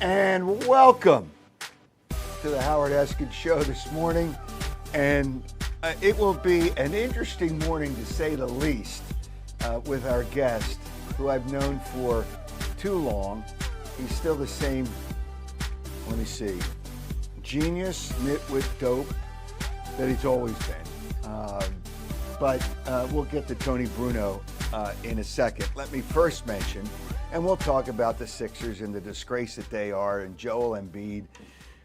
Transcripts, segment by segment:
And welcome to the Howard Eskin Show this morning. And it will be an interesting morning, to say the least, with our guest, who I've known for too long. He's still the same, let me see, genius, nitwit, dope that he's always been. But we'll get to Tony Bruno in a second. Let me first mention, and we'll talk about the Sixers and the disgrace that they are, and Joel Embiid.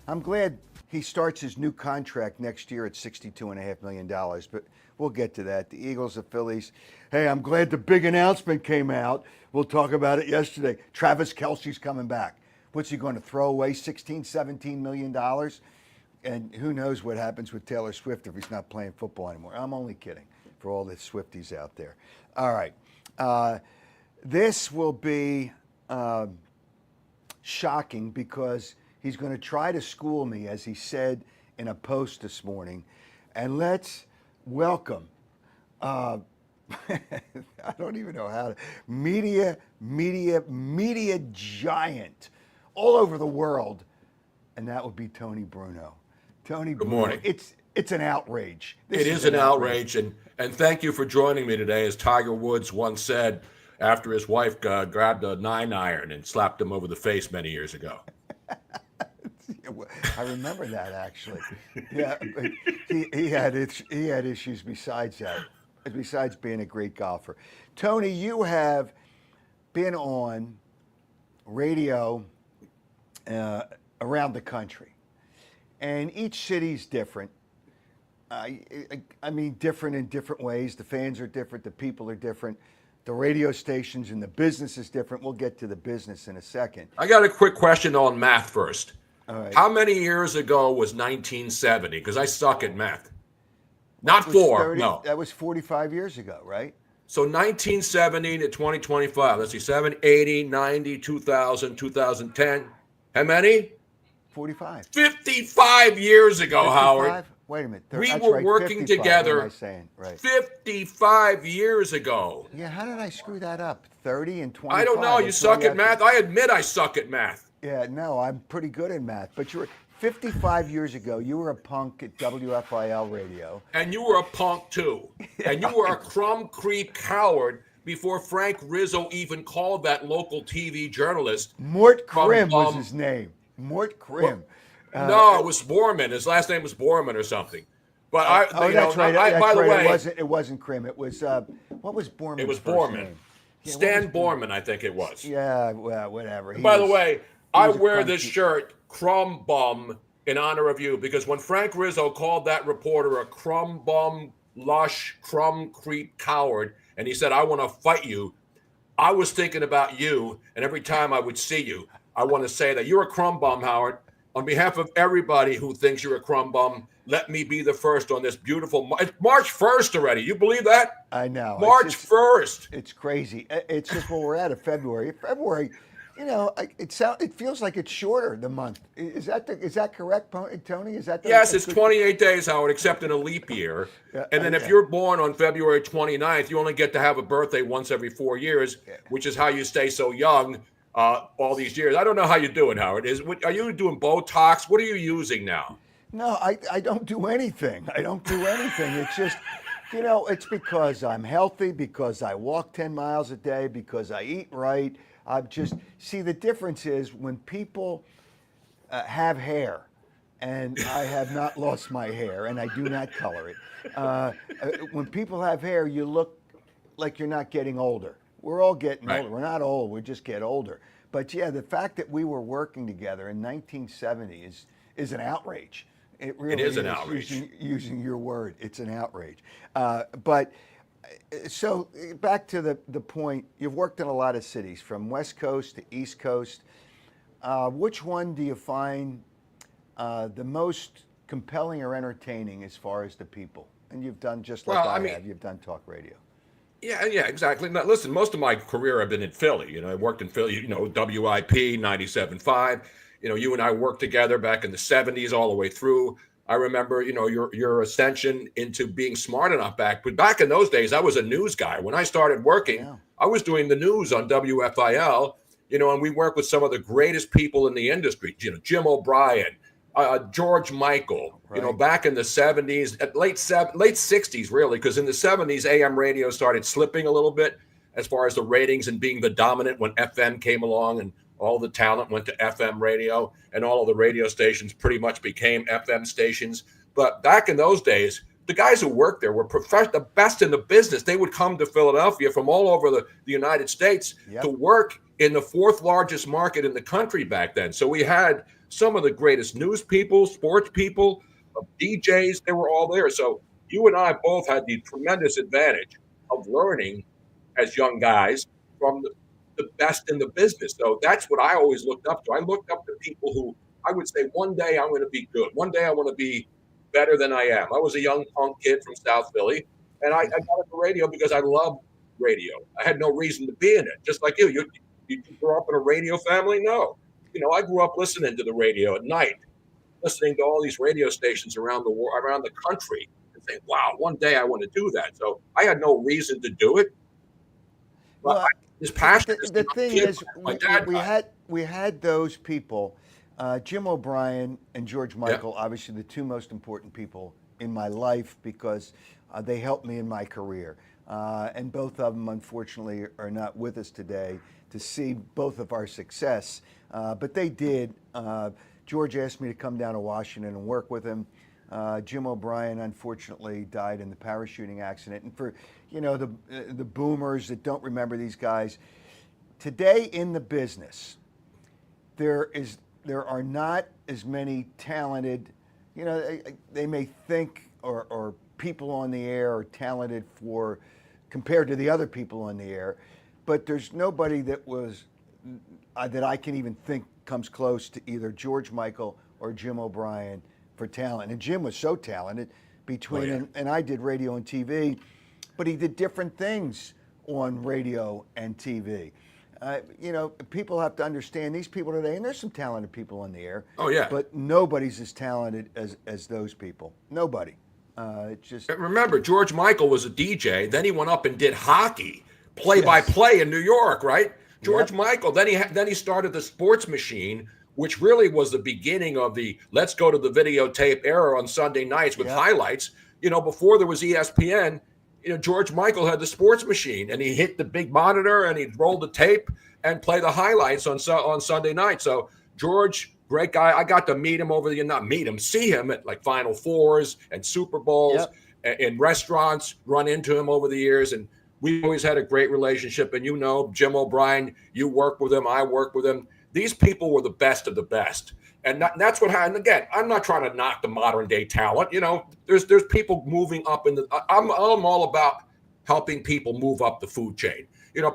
I'm glad he starts his new contract next year at $62.5 million, but we'll get to that. The Eagles, the Phillies. Hey, I'm glad the big announcement came out. We'll talk about it yesterday. Travis Kelce's coming back. What's he going to throw away, $17 million? And who knows what happens with Taylor Swift if he's not playing football anymore. I'm only kidding for all the Swifties out there. All right. This will be shocking because he's going to try to school me, as he said in a post this morning. And let's welcome, I don't even know how to, media giant all over the world, and that would be Tony Bruno. Tony Bruno. Good morning. It's an outrage. It is an outrage, and thank you for joining me today. As Tiger Woods once said after his wife grabbed a 9-iron and slapped him over the face many years ago. I remember that, actually. Yeah, but he had issues besides that, besides being a great golfer. Tony, you have been on radio around the country, and each city's different. I mean, different in different ways. The fans are different. The people are different. The radio stations and the business is different. We'll get to the business in a second. I got a quick question on math first. All right. How many years ago was 1970? Because I suck at math. Not four, no. That was 45 years ago, right? So 1970 to 2025. Let's see, 7, 80, 90, 2000, 2010. How many? 45. 55 years ago, 55? Howard. Wait a minute. We were working together what am I saying? Right. 55 years ago. Yeah, how did I screw that up? 30 and 25. I don't know. You suck at math. I admit I suck at math. Yeah, no, I'm pretty good at math. But you were 55 years ago, you were a punk at WFIL radio. And you were a punk, too. And you were a crumb creep coward before Frank Rizzo even called that local TV journalist. Mort Krim was his name. Mort Krim. No, it was Borman. His last name was Borman or something. But that's right. By the way, it wasn't Krim. It was what was Borman's it was first Borman. name? Yeah, Stan Borman, I think it was. Yeah, well, whatever. By the way, I wear this shirt, Crumb Bum, in honor of you, because when Frank Rizzo called that reporter a crumb bum, lush, crumb creep coward, and he said, "I want to fight you," I was thinking about you, and every time I would see you, I want to say that you're a crumb bum, Howard. On behalf of everybody who thinks you're a crumb bum, let me be the first on this beautiful it's March 1st already. You believe that? I know. March 1st. It's crazy. It's just when we're out of February. February, you know, it feels like it's shorter the month. Is that correct, Tony? Is that yes? It's 28 days, Howard, except in a leap year. And then if you're born on February 29th, you only get to have a birthday once every 4 years, which is how you stay so young. All these years. I don't know how you do it, Howard. Are you doing Botox? What are you using now? No, I don't do anything. I don't do anything. It's just, you know, it's because I'm healthy, because I walk 10 miles a day, because I eat right. See, the difference is when people have hair, and I have not lost my hair, and I do not color it. When people have hair, you look like you're not getting older. We're all getting older. We're not old. We just get older. But yeah, the fact that we were working together in 1970 is an outrage. It really is an outrage. Using your word, it's an outrage. But so back to the point, you've worked in a lot of cities, from West Coast to East Coast. Which one do you find the most compelling or entertaining as far as the people? And you've done just like I have. You've done talk radio. Yeah, exactly. Now, listen, most of my career I've been in Philly. You know, I worked in Philly, WIP 97.5. You and I worked together back in the 70s all the way through. I remember, your ascension into being smart enough but back in those days, I was a news guy. When I started working, I was doing the news on WFIL, and we work with some of the greatest people in the industry, Jim O'Brien, George Michael, Right. back in the 70s, late 60s, really, because in the 70s, AM radio started slipping a little bit as far as the ratings and being the dominant when FM came along and all the talent went to FM radio and all of the radio stations pretty much became FM stations. But back in those days, the guys who worked there were the best in the business. They would come to Philadelphia from all over the United States to work in the fourth largest market in the country back then. So we had some of the greatest news people, sports people, DJs, they were all there. So you and I both had the tremendous advantage of learning as young guys from the best in the business. So that's what I always looked up to. I looked up to people who I would say, one day I'm going to be good. One day I want to be better than I am. I was a young punk kid from South Philly, and I got into radio because I loved radio. I had no reason to be in it. Just like you. You grew up in a radio family? No. I grew up listening to the radio at night, listening to all these radio stations around the country, and saying, "Wow, one day I want to do that." So I had no reason to do it. Well, this passion. The thing is, we had those people, Jim O'Brien and George Michael, obviously the two most important people in my life because they helped me in my career. And both of them, unfortunately, are not with us today to see both of our success. But they did. George asked me to come down to Washington and work with him. Jim O'Brien, unfortunately, died in the parachuting accident. And for the boomers that don't remember these guys, today in the business, there are not as many talented. They may think or people on the air are talented compared to the other people on the air, but there's nobody that I can even think comes close to either George Michael or Jim O'Brien for talent. And Jim was so talented and I did radio and TV, but he did different things on radio and TV. People have to understand these people today, and there's some talented people on the air. Oh, yeah. But nobody's as talented as those people. Nobody. Remember, George Michael was a DJ. Then he went up and did hockey, play-by-play in New York, right? George Michael. Then he started the Sports Machine, which really was the beginning of the let's go to the videotape era on Sunday nights with highlights. Before there was ESPN, George Michael had the Sports Machine, and he hit the big monitor and he'd roll the tape and play the highlights on Sunday night. So George, great guy. I got to see him at like Final Fours and Super Bowls in restaurants, run into him over the years. And we always had a great relationship. And Jim O'Brien, you work with him, I work with him. These people were the best of the best. And that's what happened. Again, I'm not trying to knock the modern day talent. There's people moving up I'm all about helping people move up the food chain.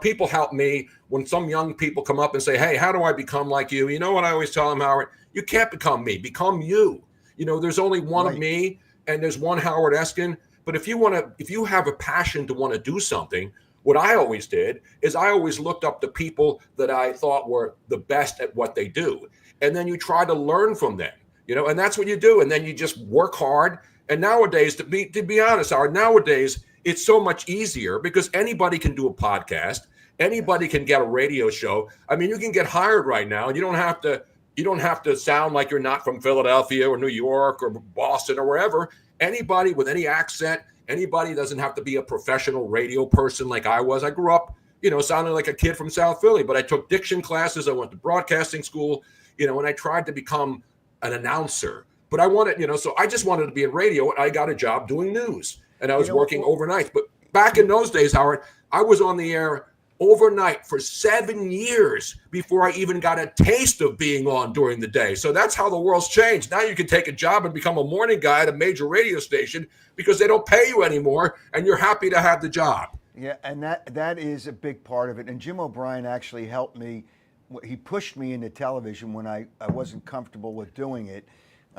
People help me when some young people come up and say, "Hey, how do I become like you?" You know what I always tell them, Howard? You can't become me. Become you. There's only one of me and there's one Howard Eskin. But if you have a passion to want to do something, what I always did is I always looked up the people that I thought were the best at what they do. And then you try to learn from them, and that's what you do. And then you just work hard. And nowadays, to be honest, Howard, nowadays, it's so much easier because anybody can do a podcast. Anybody can get a radio show. I mean, you can get hired right now, and you don't have to sound like you're not from Philadelphia or New York or Boston or wherever. Anybody with any accent, anybody doesn't have to be a professional radio person like I was. I grew up, sounding like a kid from South Philly, but I took diction classes. I went to broadcasting school, and I tried to become an announcer. But I wanted, so I just wanted to be in radio, and I got a job doing news, and I was working overnight. But back in those days, Howard, I was on the air overnight for 7 years before I even got a taste of being on during the day. So that's how the world's changed. Now you can take a job and become a morning guy at a major radio station because they don't pay you anymore, and you're happy to have the job. Yeah, and that is a big part of it. And Jim O'Brien actually helped me. He pushed me into television when I wasn't comfortable with doing it.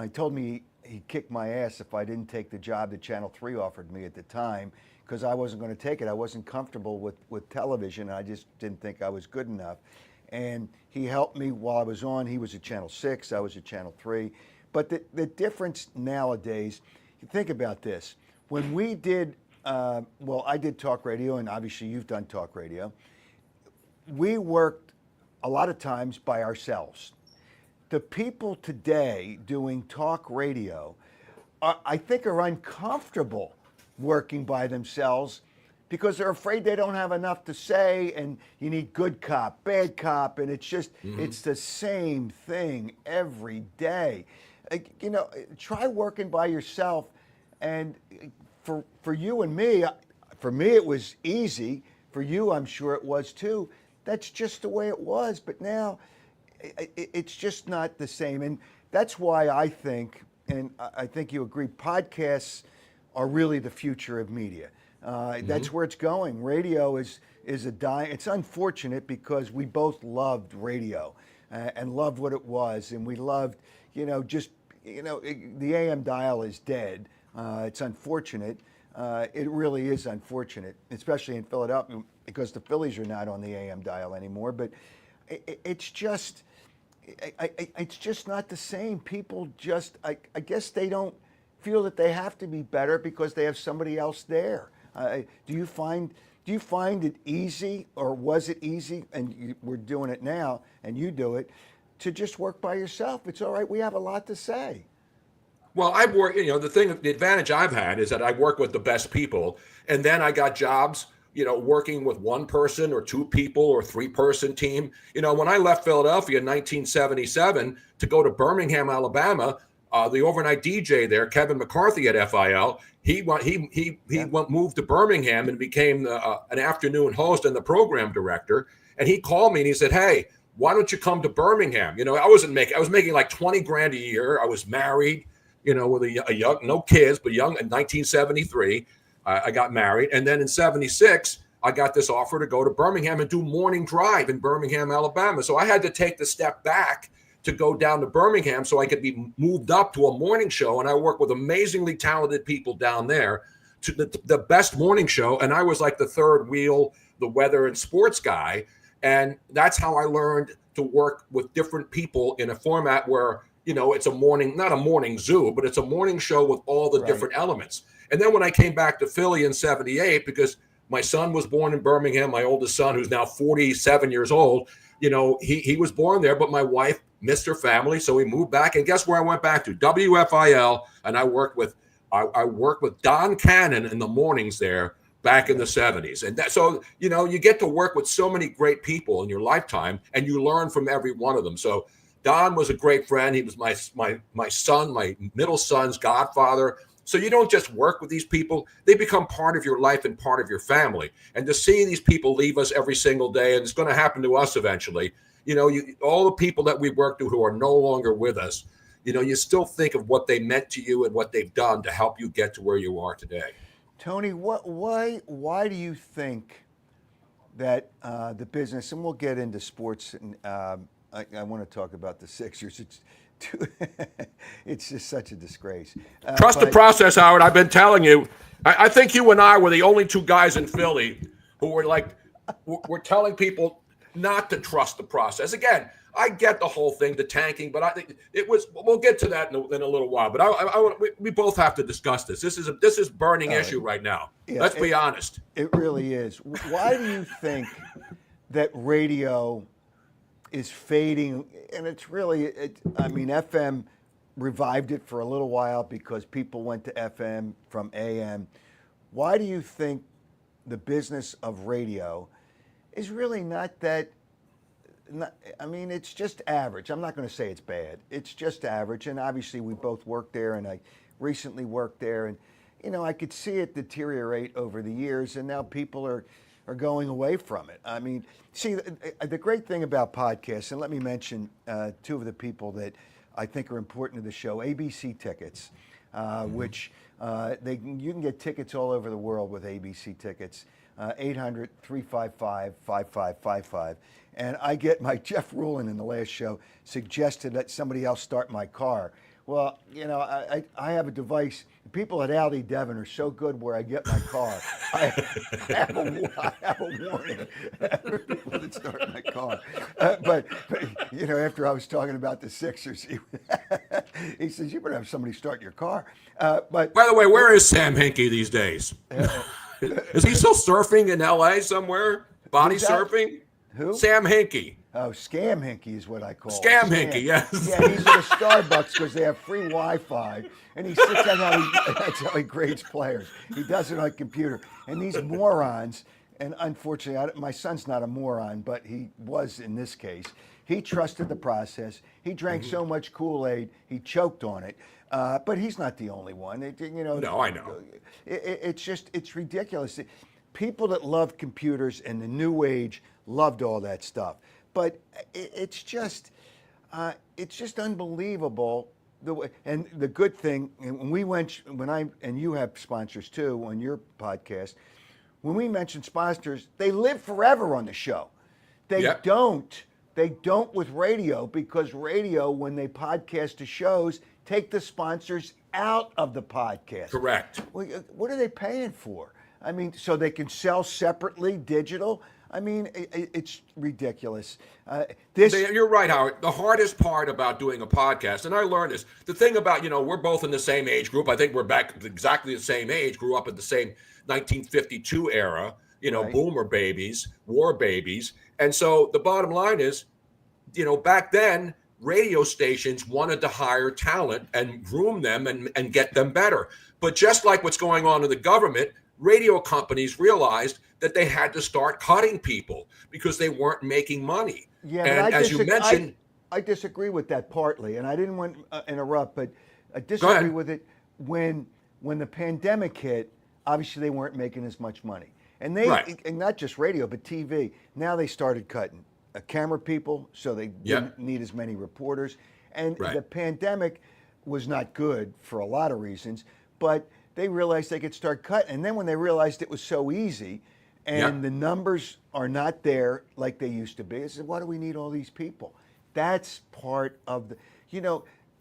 He told me he'd kick my ass if I didn't take the job that Channel 3 offered me at the time because I wasn't going to take it. I wasn't comfortable with television. I just didn't think I was good enough. And he helped me while I was on. He was at Channel 6. I was at Channel 3. But the difference nowadays, you think about this. When we did, I did talk radio, and obviously you've done talk radio. We worked a lot of times by ourselves. The people today doing talk radio, I think, are uncomfortable working by themselves because they're afraid they don't have enough to say, and you need good cop, bad cop, and it's just it's the same thing every day. Try working by yourself, and for you and me, for me it was easy. For you, I'm sure it was too. That's just the way it was. But now, it's just not the same, and that's why I think, and I think you agree, podcasts are really the future of media. That's where it's going. Radio is a dying. It's unfortunate because we both loved radio and loved what it was, and we loved, the AM dial is dead. It's unfortunate. It really is unfortunate, especially in Philadelphia, because the Phillies are not on the AM dial anymore. But it's just not the same. People just, I guess they don't feel that they have to be better because they have somebody else there. Do you find it easy, or was it easy, and we're doing it now, and you do it, to just work by yourself? It's all right. We have a lot to say. Well, I've worked, the advantage I've had is that I work with the best people. And then I got jobs, working with one person or two people or 3-person team. When I left Philadelphia in 1977 to go to Birmingham, Alabama, the overnight DJ there, Kevin McCarthy at FIL, moved to Birmingham and became an afternoon host and the program director. And he called me and he said, "Hey, why don't you come to Birmingham?" I was making like 20 grand a year. I was married, with a young, no kids, but young. In 1973, I got married. And then in 76, I got this offer to go to Birmingham and do morning drive in Birmingham, Alabama. So I had to take the step back to go down to Birmingham so I could be moved up to a morning show. And I work with amazingly talented people down there to the best morning show. And I was like the third wheel, the weather and sports guy. And that's how I learned to work with different people in a format where, it's a morning, not a morning zoo, but it's a morning show with all the different elements. And then when I came back to Philly in 78, because my son was born in Birmingham, my oldest son, who's now 47 years old, he was born there, but my wife missed her family. So we moved back. And guess where I went back to? WFIL. And I worked with Don Cannon in the mornings there back in the 70s. And so you get to work with so many great people in your lifetime, and you learn from every one of them. So Don was a great friend. He was my son, my middle son's godfather. So you don't just work with these people. They become part of your life and part of your family. And to see these people leave us every single day, and it's going to happen to us eventually, all the people that we worked with who are no longer with us, you still think of what they meant to you and what they've done to help you get to where you are today. Tony, why do you think that the business, and we'll get into sports, and I want to talk about the Sixers. It's just such a disgrace. Trust the process, Howard. I've been telling you. I think you and I were the only two guys in Philly who were telling people not to trust the process. Again, I get the whole thing, the tanking, but I think it was. We'll get to that in a little while. But we both have to discuss this. This is burning issue right now. Yeah, Let's be honest. It really is. Why do you think that radio is fading? And it's really, FM revived it for a little while because people went to FM from AM. Why do you think the business of radio is really not that? It's just average. I'm not going to say it's bad. It's just average. And obviously we both worked there, and I recently worked there, and I could see it deteriorate over the years, and now people are going away from it. See, the great thing about podcasts, and let me mention two of the people that I think are important to the show, ABC Tickets, which you can get tickets all over the world with ABC Tickets, 800-355-5555. And I get Jeff Rulin in the last show suggested that somebody else start my car. Well, I have a device. People at Audi Devon are so good where I get my car. I have a warning for people that start my car. But after I was talking about the Sixers, he says, "You better have somebody start your car." But by the way, where is Sam Hinkie these days? Is he still surfing in L.A. somewhere? Body surfing? Who? Sam Hinkie. Oh, Scam Hinky is what I call it. Scam Hinky, yes. Yeah, he's at a Starbucks because they have free Wi-Fi, and he sits down. That's how he grades players. He does it on a computer. And these morons, and unfortunately, my son's not a moron, but he was in this case. He trusted the process. He drank so much Kool-Aid, he choked on it. But he's not the only one. No, I know. It's ridiculous. People that love computers and the new age loved all that stuff. But it's just unbelievable the way. And the good thing, and when you have sponsors too on your podcast, when we mention sponsors, they live forever on the show. They don't with radio, because radio, when they podcast the shows, take the sponsors out of the podcast. Correct. What are they paying for? I mean, so they can sell separately digital? I mean, it's ridiculous. You're right, Howard. The hardest part about doing a podcast, and I learned this, the thing about, we're both in the same age group. I think we're back exactly the same age, grew up at the same 1952 era, right. Boomer babies, war babies. And so the bottom line is, back then, radio stations wanted to hire talent and groom them and get them better. But just like what's going on in the government, radio companies realized that they had to start cutting people because they weren't making money. Yeah, and but as you mentioned, I disagree with that partly, and I didn't want to interrupt, but I disagree with it when the pandemic hit. Obviously, they weren't making as much money, and and not just radio, but TV. Now they started cutting camera people, so they didn't need as many reporters, and the pandemic was not good for a lot of reasons, but they realized they could start cutting, and then when they realized it was so easy. And the numbers are not there like they used to be. I said, why do we need all these people? That's part of the,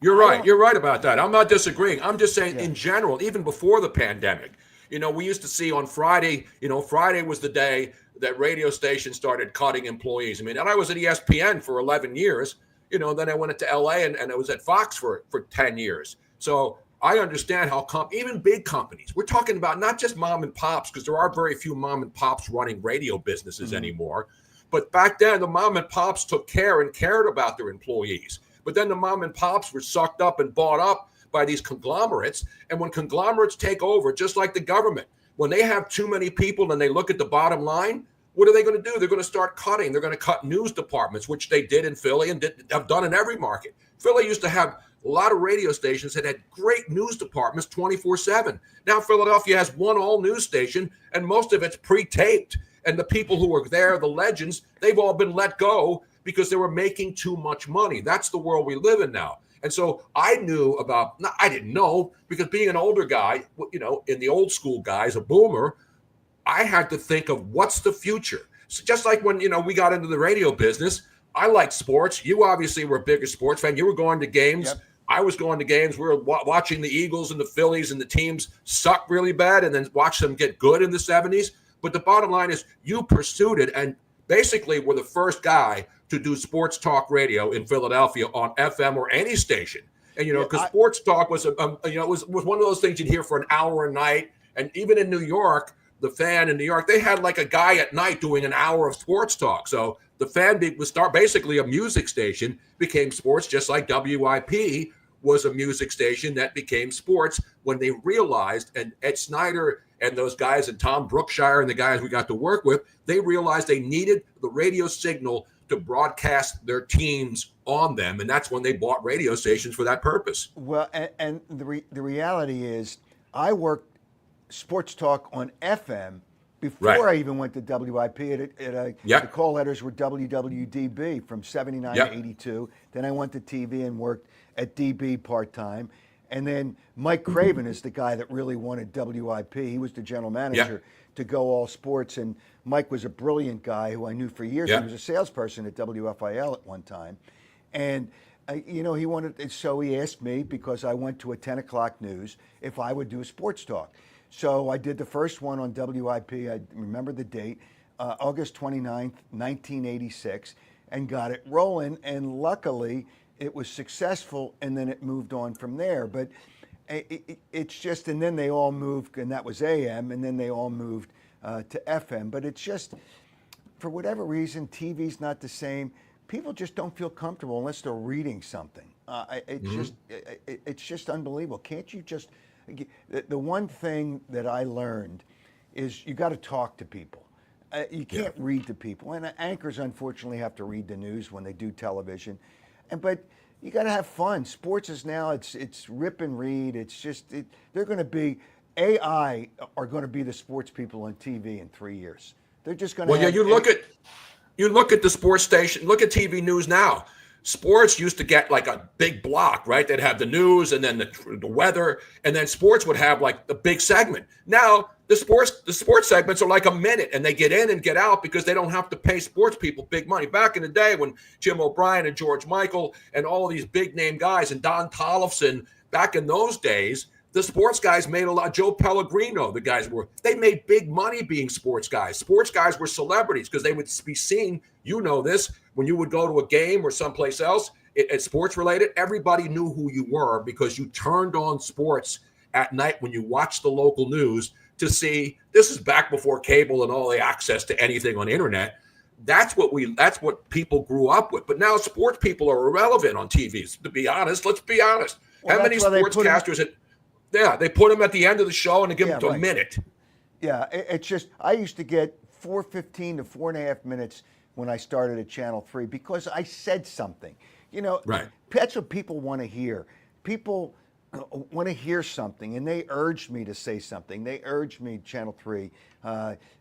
You're right. You're right about that. I'm not disagreeing. I'm just saying in general, even before the pandemic, we used to see on Friday, Friday was the day that radio stations started cutting employees. I mean, and I was at ESPN for 11 years, then I went into LA and I was at Fox for 10 years. So I understand how even big companies, we're talking about not just mom and pops, because there are very few mom and pops running radio businesses anymore. But back then, the mom and pops took care and cared about their employees. But then the mom and pops were sucked up and bought up by these conglomerates. And when conglomerates take over, just like the government, when they have too many people and they look at the bottom line, what are they going to do? They're going to start cutting. They're going to cut news departments, which they did in Philly and have done in every market. Philly used to have a lot of radio stations that had great news departments 24/7. Now Philadelphia has one all-news station, and most of it's pre-taped. And the people who were there, the legends, they've all been let go because they were making too much money. That's the world we live in now. And so I didn't know, because being an older guy, in the old school guys, a boomer, I had to think of what's the future. So just like when, we got into the radio business, I liked sports. You obviously were a bigger sports fan. You were going to games. Yep. I was going to games. We were watching the Eagles and the Phillies, and the teams suck really bad, and then watch them get good in the 70s. But the bottom line is you pursued it and basically were the first guy to do sports talk radio in Philadelphia on FM or any station. And, because sports talk was, was one of those things you'd hear for an hour a night. And even in New York, the Fan in New York, they had like a guy at night doing an hour of sports talk. So the Fan was basically a music station, became sports, just like WIP was a music station that became sports when they realized, and Ed Snyder and those guys and Tom Brookshire and the guys we got to work with, they realized they needed the radio signal to broadcast their teams on them. And that's when they bought radio stations for that purpose. Well, and the reality is I worked sports talk on FM before I even went to WIP. The call letters were WWDB from 79 to 82. Then I went to TV and worked at DB part-time. And then Mike Craven is the guy that really wanted WIP. He was the general manager to go all sports. And Mike was a brilliant guy who I knew for years. He was a salesperson at WFIL at one time. And, he wanted, so he asked me, because I went to a 10 o'clock news, if I would do a sports talk. So I did the first one on WIP. I remember the date, August 29th, 1986, and got it rolling. And luckily, it was successful, and then it moved on from there. But it's just, and then they all moved, and that was AM, and then they all moved to FM. But it's just, for whatever reason, TV's not the same. people just don't feel comfortable unless they're reading something. It's just unbelievable. Can't you just? The one thing that I learned is you got to talk to people. You can't read to people, and anchors unfortunately have to read the news when they do television, but you got to have fun. Sports is now it's rip and read. It's just they're going to be AI are going to be the sports people on TV in 3 years. They're just going to. Well, yeah, you look at the sports station. Look at TV news now. Sports used to get like a big block, right? They'd have the news and then the weather, and then sports would have like the big segment. Now the sports segments are like a minute, and they get in and get out because they don't have to pay sports people big money. Back in the day when Jim O'Brien and George Michael and all of these big name guys and Don Tollefson, back in those days, the sports guys made a lot. Joe Pellegrino, the guys they made big money being sports guys. Sports guys were celebrities because they would be seen. You know this, when you would go to a game or someplace else, it's sports related. Everybody knew who you were because you turned on sports at night when you watched the local news to see. This is back before cable and all the access to anything on the internet. That's what people grew up with. But now sports people are irrelevant on TVs. To be honest, let's be honest. Well, how many sportscasters? They put them at the end of the show and they give them a minute. Yeah, it's just I used to get 4:15 to 4.5 minutes when I started at Channel 3 because I said something. Right. That's what people want to hear. People want to hear something, and they urged me to say something. They urged me, Channel 3,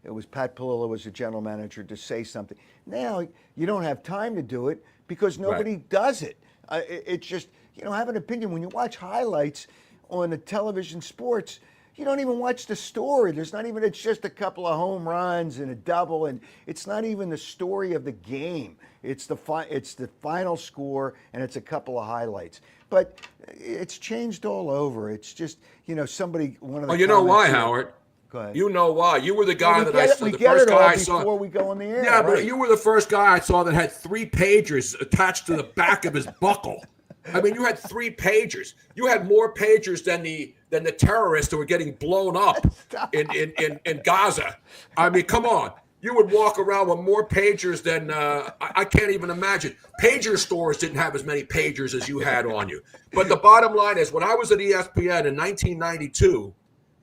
it was Pat Palillo was the general manager, to say something. Now, you don't have time to do it because nobody does it. It's just, have an opinion. When you watch highlights on the television sports, you don't even watch the story. It's just a couple of home runs and a double, and it's not even the story of the game. It's the final score, and it's a couple of highlights. But it's changed all over. It's just, somebody, one of the you know why, Howard? Go ahead. You know why? You were the guy the first guy I saw. Before we go on the air. Yeah, right? But you were the first guy I saw that had 3 pagers attached to the back of his buckle. I mean, you had 3 pagers. You had more pagers than the terrorists who were getting blown up in Gaza. I mean, come on. You would walk around with more pagers than I can't even imagine. Pager stores didn't have as many pagers as you had on you. But the bottom line is, when I was at ESPN in 1992,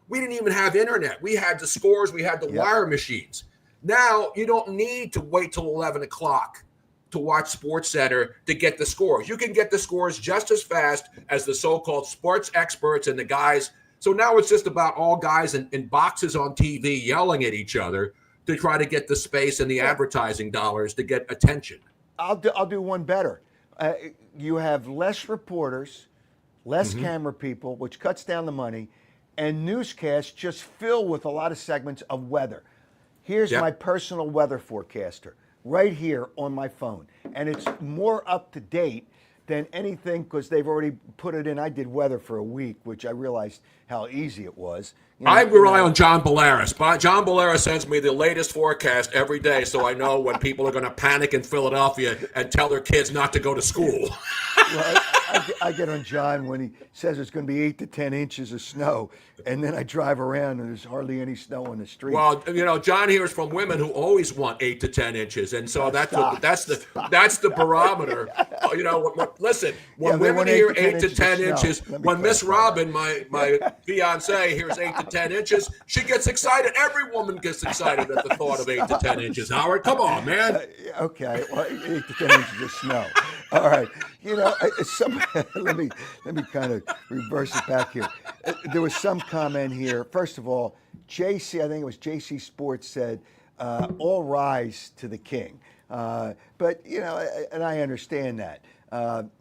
we didn't even have internet. We had the scores. We had the wire machines. Now you don't need to wait till 11 o'clock to watch SportsCenter to get the scores. You can get the scores just as fast as the so-called sports experts and the guys. So now it's just about all guys in boxes on TV yelling at each other to try to get the space and the advertising dollars to get attention. I'll do one better. You have less reporters, less camera people, which cuts down the money, and newscasts just fill with a lot of segments of weather. Here's my personal weather forecaster right here on my phone, and it's more up to date than anything because they've already put it in. I did weather for a week, which I realized how easy it was. I rely on John Bolaris. John Bolaris sends me the latest forecast every day, so I know when people are going to panic in Philadelphia and tell their kids not to go to school. Well, I get on John when he says it's going to be 8 to 10 inches of snow, and then I drive around and there's hardly any snow on the street. Well, John hears from women who always want 8 to 10 inches, and so that's the barometer. Listen, when women hear 8 to 10 inches, when Miss Robin, my fiance, hears 8 to 10 inches, she gets excited. Every woman gets excited at the thought of 8 to 10 inches. Howard, come on, man. Okay, well, 8 to 10 inches of snow. All right, let me kind of reverse it back here. There was some comment here. First of all, JC, I think it was JC Sports said, "All rise to the king." But and I understand that.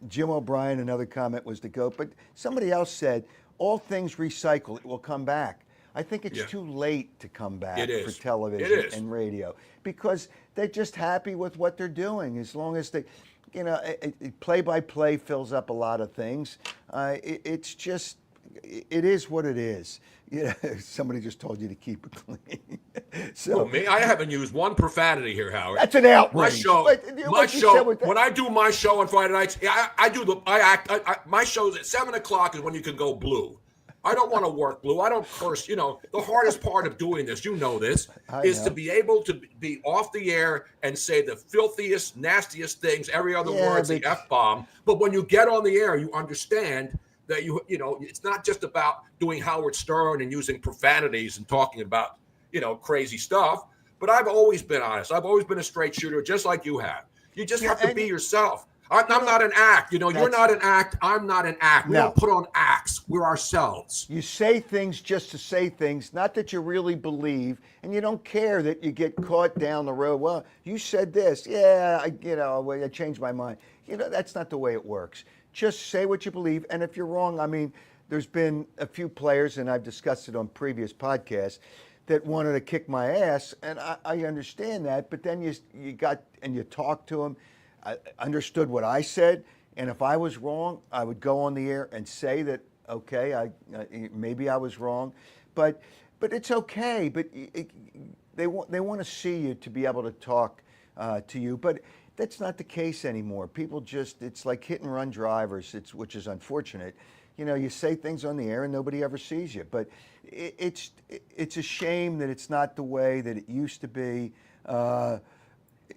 Jim O'Brien, another comment, was the GOAT. But somebody else said, "All things recycle, it will come back." I think it's too late to come back for television and radio because they're just happy with what they're doing. As long as they, play-by-play fills up a lot of things. It's just, it is what it is. Somebody just told you to keep it clean. So me, I haven't used one profanity here, Howard. That's an outrage. My show. When I do my show on Friday nights, my show's at 7 o'clock is when you can go blue. I don't want to work, Blue. I don't curse. The hardest part of doing this, this, is to be able to be off the air and say the filthiest, nastiest things. Every other word's the F-bomb. But when you get on the air, you understand that it's not just about doing Howard Stern and using profanities and talking about, crazy stuff. But I've always been honest. I've always been a straight shooter, just like you have. You just have to be yourself. I'm not an act. You're not an act. I'm not an act. We don't put on acts. We're ourselves. You say things just to say things, not that you really believe, and you don't care that you get caught down the road. Well, you said this. Yeah, I changed my mind. That's not the way it works. Just say what you believe, and if you're wrong, I mean, there's been a few players, and I've discussed it on previous podcasts, that wanted to kick my ass, and I understand that, but then you talk to them. I understood what I said, and if I was wrong, I would go on the air and say that, okay, maybe I was wrong, but it's okay. But they want to see you to be able to talk to you, but that's not the case anymore. People it's like hit and run drivers, which is unfortunate. You say things on the air and nobody ever sees you, but it's a shame that it's not the way that it used to be.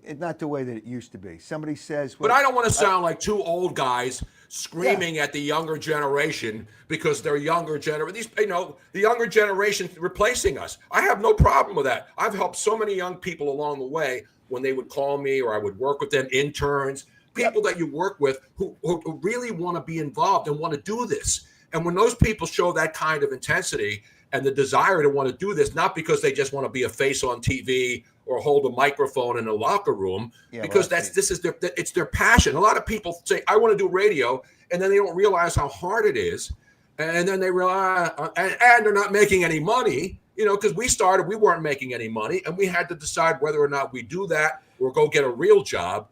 It's not the way that it used to be. Somebody says, but I don't want to sound like two old guys screaming at the younger generation because they're younger generation. The younger generation replacing us. I have no problem with that. I've helped so many young people along the way when they would call me or I would work with them, interns, people that you work with who really want to be involved and want to do this. And when those people show that kind of intensity and the desire to want to do this, not because they just want to be a face on TV or hold a microphone in a locker room, because it's their passion. A lot of people say, I want to do radio, and then they don't realize how hard it is. And then they realize, and they're not making any money, because we weren't making any money, and we had to decide whether or not we do that or go get a real job,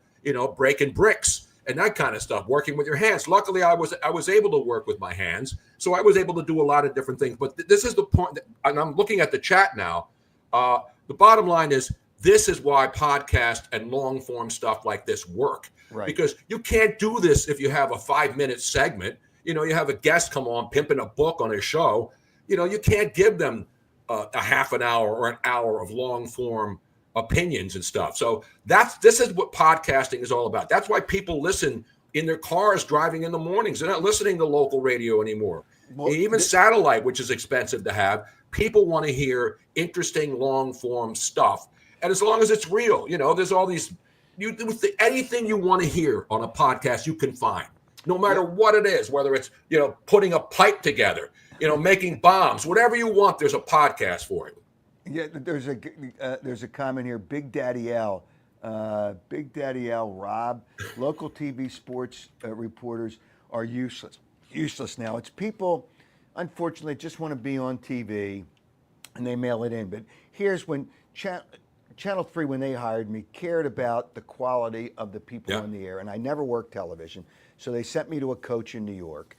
breaking bricks and that kind of stuff, working with your hands. Luckily, I was able to work with my hands, so I was able to do a lot of different things. But this is the point, and I'm looking at the chat now. The bottom line is, this is why podcast and long form stuff like this work. Right. Because you can't do this if you have a 5-minute segment. You have a guest come on pimping a book on a show. You can't give them a half an hour or an hour of long form opinions and stuff. So this is what podcasting is all about. That's why people listen in their cars driving in the mornings. They're not listening to local radio anymore. Well, even satellite, which is expensive to have. People want to hear interesting long form stuff. And as long as it's real, there's all these, anything you want to hear on a podcast, you can find, no matter what it is, whether it's, putting a pipe together, making bombs, whatever you want, there's a podcast for it. Yeah, there's a comment here, Big Daddy Al, Rob, local TV sports reporters are useless now. It's people, unfortunately, just want to be on TV and they mail it in. But here's when Channel 3, when they hired me, cared about the quality of the people on the air. And I never worked television. So they sent me to a coach in New York,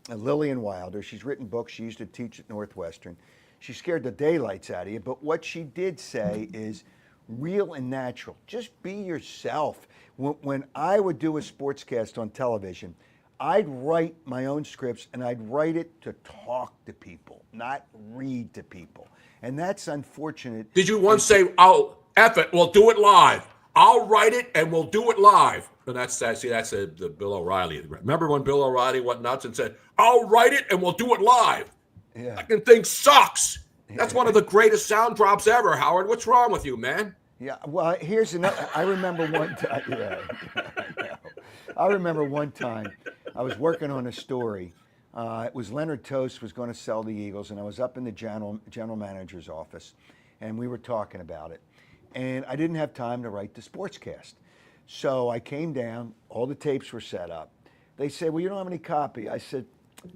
Lillian Wilder. She's written books. She used to teach at Northwestern. She scared the daylights out of you. But what she did say is real and natural. Just be yourself. When I would do a sportscast on television, I'd write my own scripts and I'd write it to talk to people, not read to people. And that's unfortunate. Did you once say, "Oh, F it, we'll do it live. I'll write it and we'll do it live"? And that's the Bill O'Reilly. Remember when Bill O'Reilly went nuts and said, "I'll write it and we'll do it live"? Yeah. That thing sucks. That's one of the greatest sound drops ever, Howard. What's wrong with you, man? Yeah. Well, here's another. I remember one time. I remember one time I was working on a story. It was Leonard Toast was going to sell the Eagles, and I was up in the general manager's office, and we were talking about it. And I didn't have time to write the sportscast. So I came down, all the tapes were set up. They said, "Well, you don't have any copy." I said,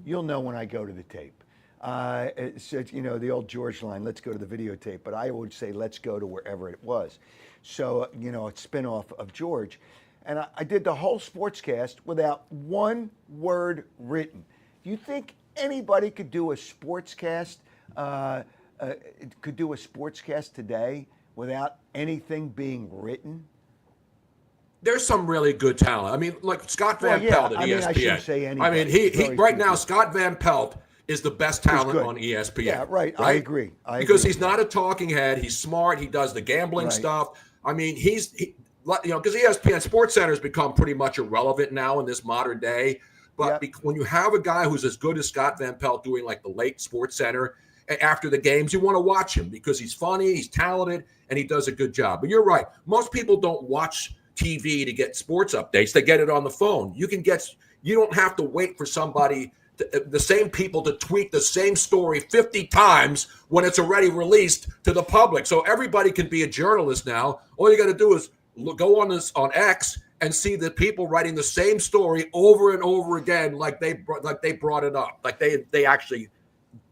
"You'll know when I go to the tape." It said, the old George line, "Let's go to the videotape," but I would say, "Let's go to wherever it was." So, a spin-off of George. And I did the whole sportscast without one word written. Do you think anybody could do a sportscast today without anything being written? There's some really good talent. I mean, like Scott Van Pelt at ESPN. I shouldn't say anybody. I mean, he right now, Scott Van Pelt is the best talent good. on ESPN. Yeah, right. I agree. Because he's not a talking head. He's smart. He does the gambling Right. stuff. I mean, because ESPN Sports Center has become pretty much irrelevant now in this modern day. But when you have a guy who's as good as Scott Van Pelt doing like the late Sports Center after the games, you want to watch him because he's funny, he's talented, and he does a good job. But you're right. Most people don't watch TV to get sports updates. They get it on the phone. You don't have to wait for somebody, the same people to tweet the same story 50 times when it's already released to the public. So everybody can be a journalist now. All you got to do is go on X and see the people writing the same story over and over again, like they brought it up, like they actually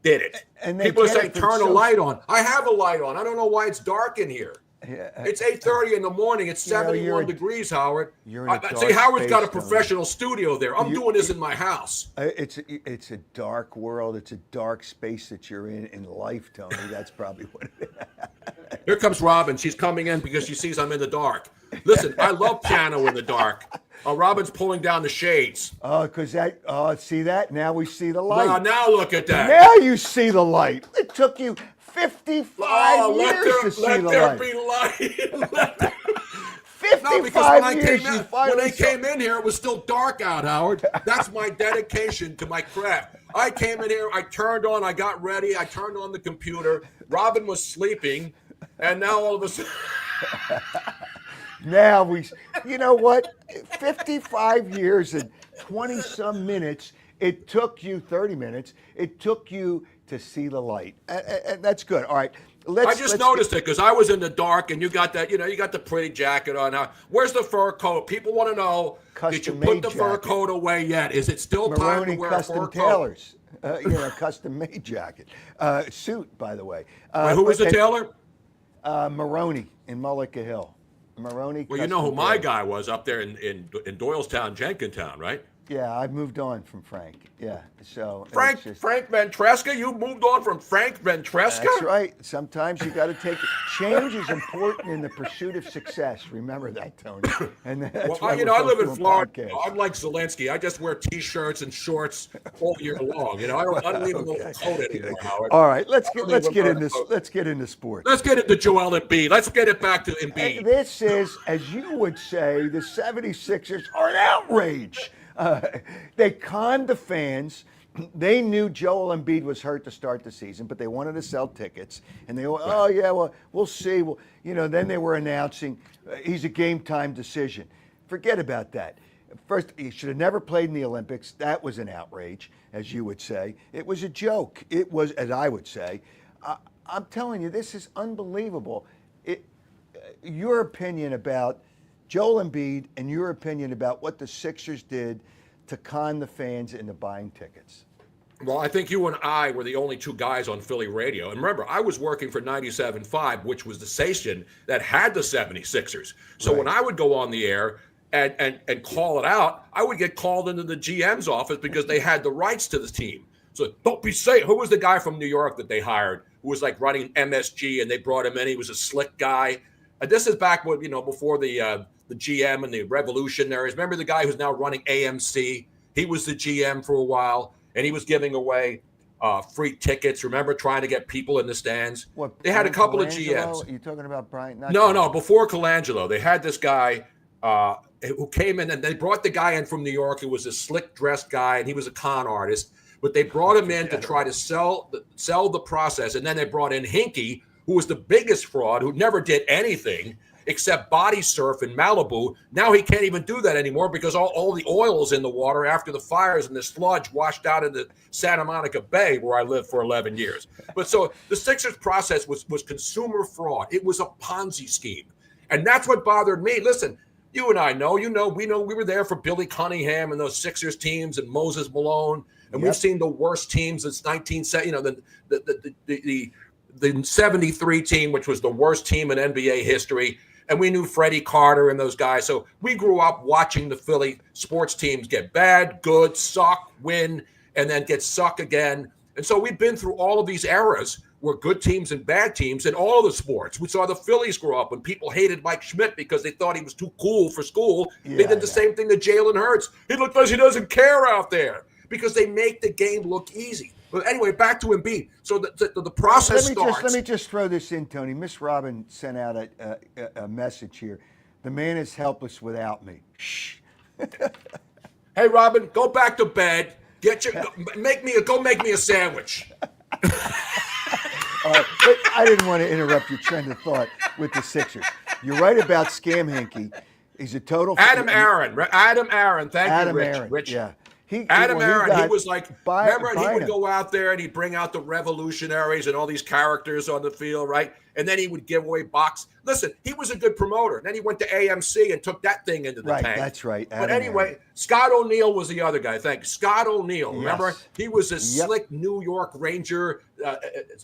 did it. And people are saying, turn a light on. I have a light on. I don't know why it's dark in here. It's 8:30 in the morning. It's 71 degrees, Howard. See, Howard's got a professional studio there. I'm doing this in my house. It's a dark world. It's a dark space that you're in life, Tony. That's probably what it is. Here comes Robin. She's coming in because she sees I'm in the dark. Listen, I love piano in the dark. Robin's pulling down the shades. See that? Now we see the light. Now look at that. Now you see the light. It took you 55 years to see the light. Let there be light. 55 years. When I came in here, it was still dark out, Howard. That's my dedication to my craft. I came in here, I got ready, I turned on the computer. Robin was sleeping, and now all of a sudden... Now you know what? 55 years and 20-some minutes. It took you 30 minutes. It took you to see the light, and that's good. All right, I just noticed it because I was in the dark, and you got that. You got the pretty jacket on. Now, where's the fur coat? People want to know. Did you put the fur coat away yet? Is it still time to wear a fur coat? Custom-made jacket, suit, by the way. Wait, who was the tailor? Maroney in Mullica Hill. Maroney. Well, you know who my guy was up there in Doylestown, Jenkintown, right? Yeah, I've moved on from Frank. Yeah, so Frank Ventresca. You moved on from Frank Ventresca. That's right. Sometimes you got to take it. Change is important in the pursuit of success. Remember that, Tony. And that's I live in Florida. I'm like Zelensky. I just wear T-shirts and shorts all year long. I don't even know coat anymore, Howard. All right, let's get into sports. Let's get into Joel Embiid. Let's get it back to Embiid. This is, as you would say, the 76ers are an outrage. They conned the fans. They knew Joel Embiid was hurt to start the season, but they wanted to sell tickets. And they went, we'll see. Well, then they were announcing he's a game-time decision. Forget about that. First, he should have never played in the Olympics. That was an outrage, as you would say. It was a joke. It was, as I would say. I'm telling you, this is unbelievable. Your opinion about Joel Embiid and your opinion about what the Sixers did to con the fans into buying tickets. Well, I think you and I were the only two guys on Philly radio. And remember, I was working for 97.5, which was the station that had the 76ers. So when I would go on the air and call it out, I would get called into the GM's office because they had the rights to the team. So don't be safe. Who was the guy from New York that they hired who was like running MSG and they brought him in? He was a slick guy. This is back when, before the GM and the revolutionaries. Remember the guy who's now running AMC? He was the GM for a while, and he was giving away free tickets. Remember trying to get people in the stands? They had a couple of GMs. Are you talking about Brian? No, before Colangelo. They had this guy who came in, and they brought the guy in from New York who was a slick-dressed guy, and he was a con artist. But they brought him in to try to sell the process, and then they brought in Hinkie, who was the biggest fraud, who never did anything except body surf in Malibu. Now he can't even do that anymore because all the oil's in the water after the fires and the sludge washed out into Santa Monica Bay, where I lived for 11 years. But so the Sixers process was consumer fraud. It was a Ponzi scheme. And that's what bothered me. Listen, you and I know, we were there for Billy Cunningham and those Sixers teams and Moses Malone. And we've seen the worst teams since 1970, the 73 team, which was the worst team in NBA history. And we knew Freddie Carter and those guys. So we grew up watching the Philly sports teams get bad, good, suck, win, and then get suck again. And so we've been through all of these eras where good teams and bad teams in all of the sports. We saw the Phillies grow up when people hated Mike Schmidt because they thought he was too cool for school. They did the same thing to Jalen Hurts. He looked like he doesn't care out there because they make the game look easy. But anyway, back to Embiid. So the process starts. Let me just throw this in, Tony. Miss Robin sent out a message here. The man is helpless without me. Shh. Hey, Robin, go back to bed. Make me a sandwich. But I didn't want to interrupt your trend of thought with the Sixers. You're right about Scam Hinkie. He's a total. Adam Aaron. Thank Adam you, Rich. Aaron. Rich. Yeah. Adam Aaron, he was like, remember, he would him. go out there and he'd bring out the revolutionaries and all these characters on the field, right? And then he would give away box. Listen, he was a good promoter. And then he went to AMC and took that thing into the tank. Right, that's right. But anyway, Aaron. Scott O'Neal was the other guy. Thank you. Scott O'Neal. Yes. Remember? He was a slick New York Ranger,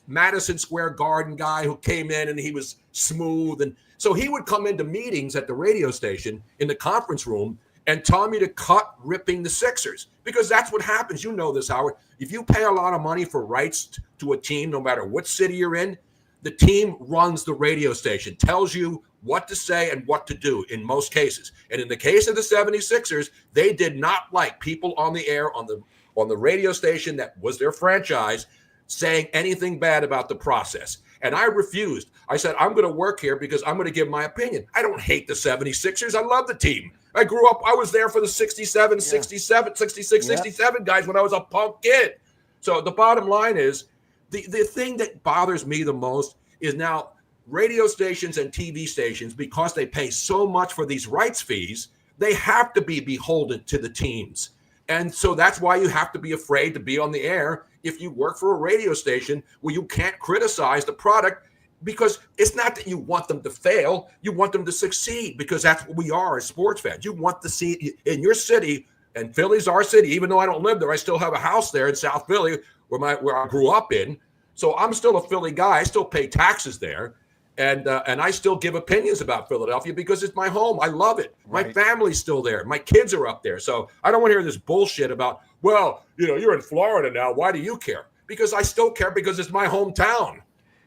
Madison Square Garden guy who came in and he was smooth. And so he would come into meetings at the radio station in the conference room and tell me to cut ripping the Sixers, because that's what happens. You know this, Howard. If you pay a lot of money for rights to a team, no matter what city you're in, the team runs the radio station, tells you what to say and what to do in most cases. And in the case of the 76ers, they did not like people on the air on the radio station that was their franchise saying anything bad about the process. And I refused. I said, I'm going to work here because I'm going to give my opinion. I don't hate the 76ers. I love the team. I grew up, I was there for the 67, 67, 66, 67 guys when I was a punk kid. So the bottom line is, the thing that bothers me the most is now radio stations and TV stations, because they pay so much for these rights fees, they have to be beholden to the teams. And so that's why you have to be afraid to be on the air if you work for a radio station where you can't criticize the product, because it's not that you want them to fail, you want them to succeed, because that's what we are as sports fans. You want to see in your city, and Philly's our city, even though I don't live there, I still have a house there in South Philly where I grew up in. So I'm still a Philly guy. I still pay taxes there. And I still give opinions about Philadelphia because it's my home. I love it. Right. My family's still there. My kids are up there. So I don't want to hear this bullshit about, well, you're in Florida now. Why do you care? Because I still care, because it's my hometown.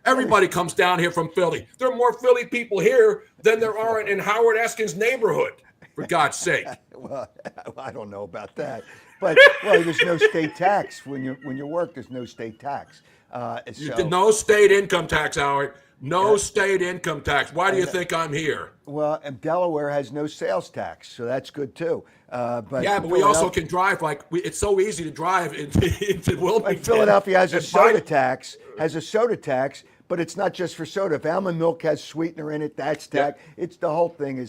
Everybody comes down here from Philly. There are more Philly people here than there are in Howard Eskin's neighborhood, for God's sake. Well, I don't know about that. But, there's no state tax. When you work, there's no state tax. No state income tax, Howard. No state income tax. Why do you think I'm here? Well, and Delaware has no sales tax, so that's good too. But we also can drive. It's so easy to drive into Wilmington. Like Philadelphia has a soda tax, but it's not just for soda. If almond milk has sweetener in it, that's tax. Yeah. The whole thing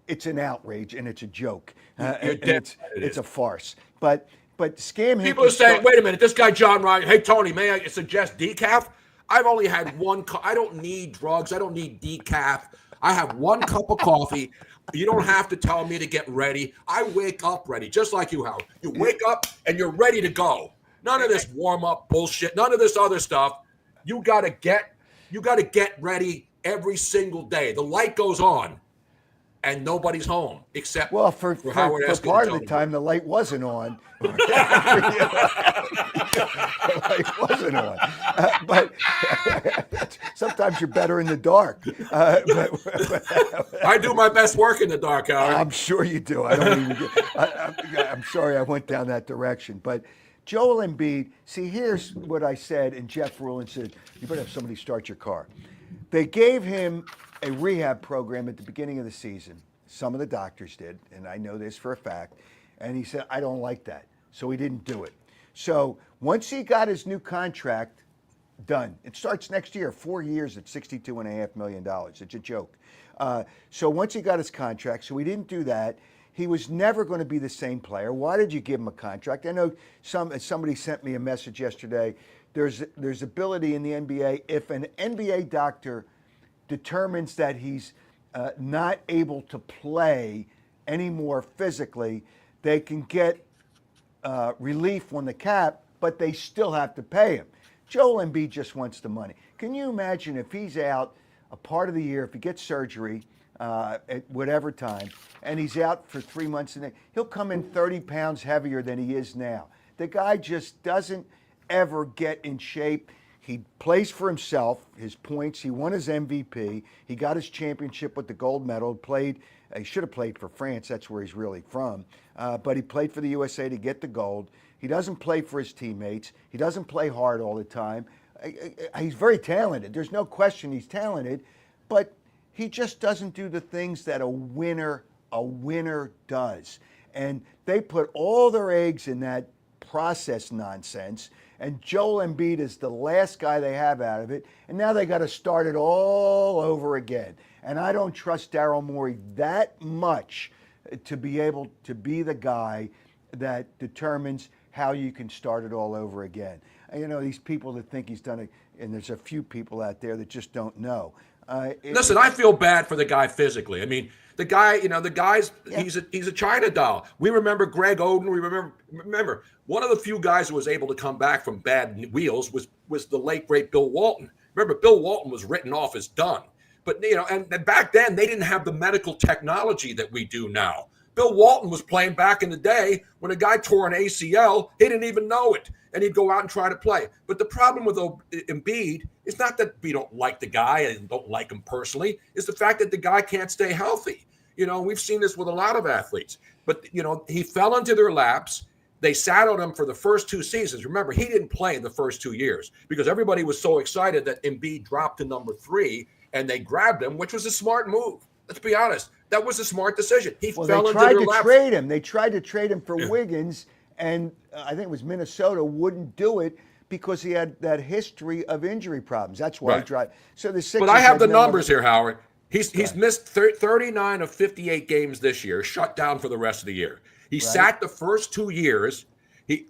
it's an outrage and it's a joke. It's a farce. But scam. People are saying, wait a minute, this guy John Ryan. Hey Tony, may I suggest decaf? I've only had one cup. I don't need drugs. I don't need decaf. I have one cup of coffee. You don't have to tell me to get ready. I wake up ready, just like you, Howard. You wake up and you're ready to go. None of this warm-up bullshit. None of this other stuff. You gotta get ready every single day. The light goes on, and nobody's home except for Howard Eskin. For part of the time, the light wasn't on. The light wasn't on. But sometimes you're better in the dark. I do my best work in the dark, Howard. I'm sure you do. I'm sorry I went down that direction. But Joel Embiid, see, here's what I said, and Jeff Rulin said, you better have somebody start your car. They gave him a rehab program at the beginning of the season. Some of the doctors did, and I know this for a fact. And he said, I don't like that. So he didn't do it. So once he got his new contract done, it starts next year, 4 years at $62.5 million. It's a joke. So once he got his contract, so he didn't do that. He was never going to be the same player. Why did you give him a contract? I know somebody sent me a message yesterday. There's ability in the NBA. If an NBA doctor determines that he's not able to play anymore physically, they can get relief on the cap, but they still have to pay him. Joel Embiid just wants the money. Can you imagine if he's out a part of the year, if he gets surgery at whatever time, and he's out for 3 months, and he'll come in 30 pounds heavier than he is now. The guy just doesn't ever get in shape. He plays for himself, his points. He won his MVP. He got his championship with the gold medal. He should have played for France. That's where he's really from. But he played for the USA to get the gold. He doesn't play for his teammates. He doesn't play hard all the time. He's very talented. There's no question he's talented, but he just doesn't do the things that a winner does. And they put all their eggs in that process nonsense. And Joel Embiid is the last guy they have out of it. And now they got to start it all over again. And I don't trust Daryl Morey that much to be able to be the guy that determines how you can start it all over again. And, you know, these people that think he's done it, and there's a few people out there that just don't know. Listen, I feel bad for the guy physically. I mean, the guy's Yeah. he's a China doll. We remember Greg Oden. We remember one of the few guys who was able to come back from bad wheels was the late great Bill Walton. Remember, Bill Walton was written off as done. But and back then they didn't have the medical technology that we do now. Bill Walton was playing back in the day when a guy tore an ACL, he didn't even know it, and he'd go out and try to play. But the problem with Embiid is not that we don't like the guy and don't like him personally. It's the fact that the guy can't stay healthy. We've seen this with a lot of athletes. But, he fell into their laps. They sat on him for the first 2 seasons. Remember, he didn't play in the first 2 years because everybody was so excited that Embiid dropped to number 3 and they grabbed him, which was a smart move. Let's be honest. That was a smart decision. He fell into their laps. They tried to trade him for Wiggins, and I think it was Minnesota wouldn't do it because he had that history of injury problems. That's why he tried. So the Sixers. But I have the numbers here, Howard. He's missed 39 of 58 games this year, shut down for the rest of the year. He sat the first 2 years.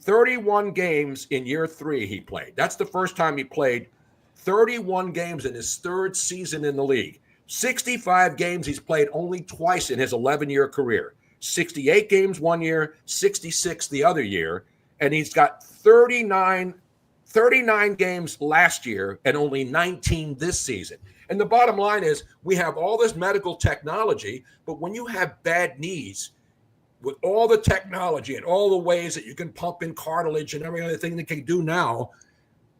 31 games in year 3 he played. That's the first time he played 31 games in his third season in the league. 65 games he's played only twice in his 11-year career. 68 games one year, 66 the other year. And he's got 39 games last year and only 19 this season. And the bottom line is we have all this medical technology, but when you have bad knees, with all the technology and all the ways that you can pump in cartilage and every other thing they can do now,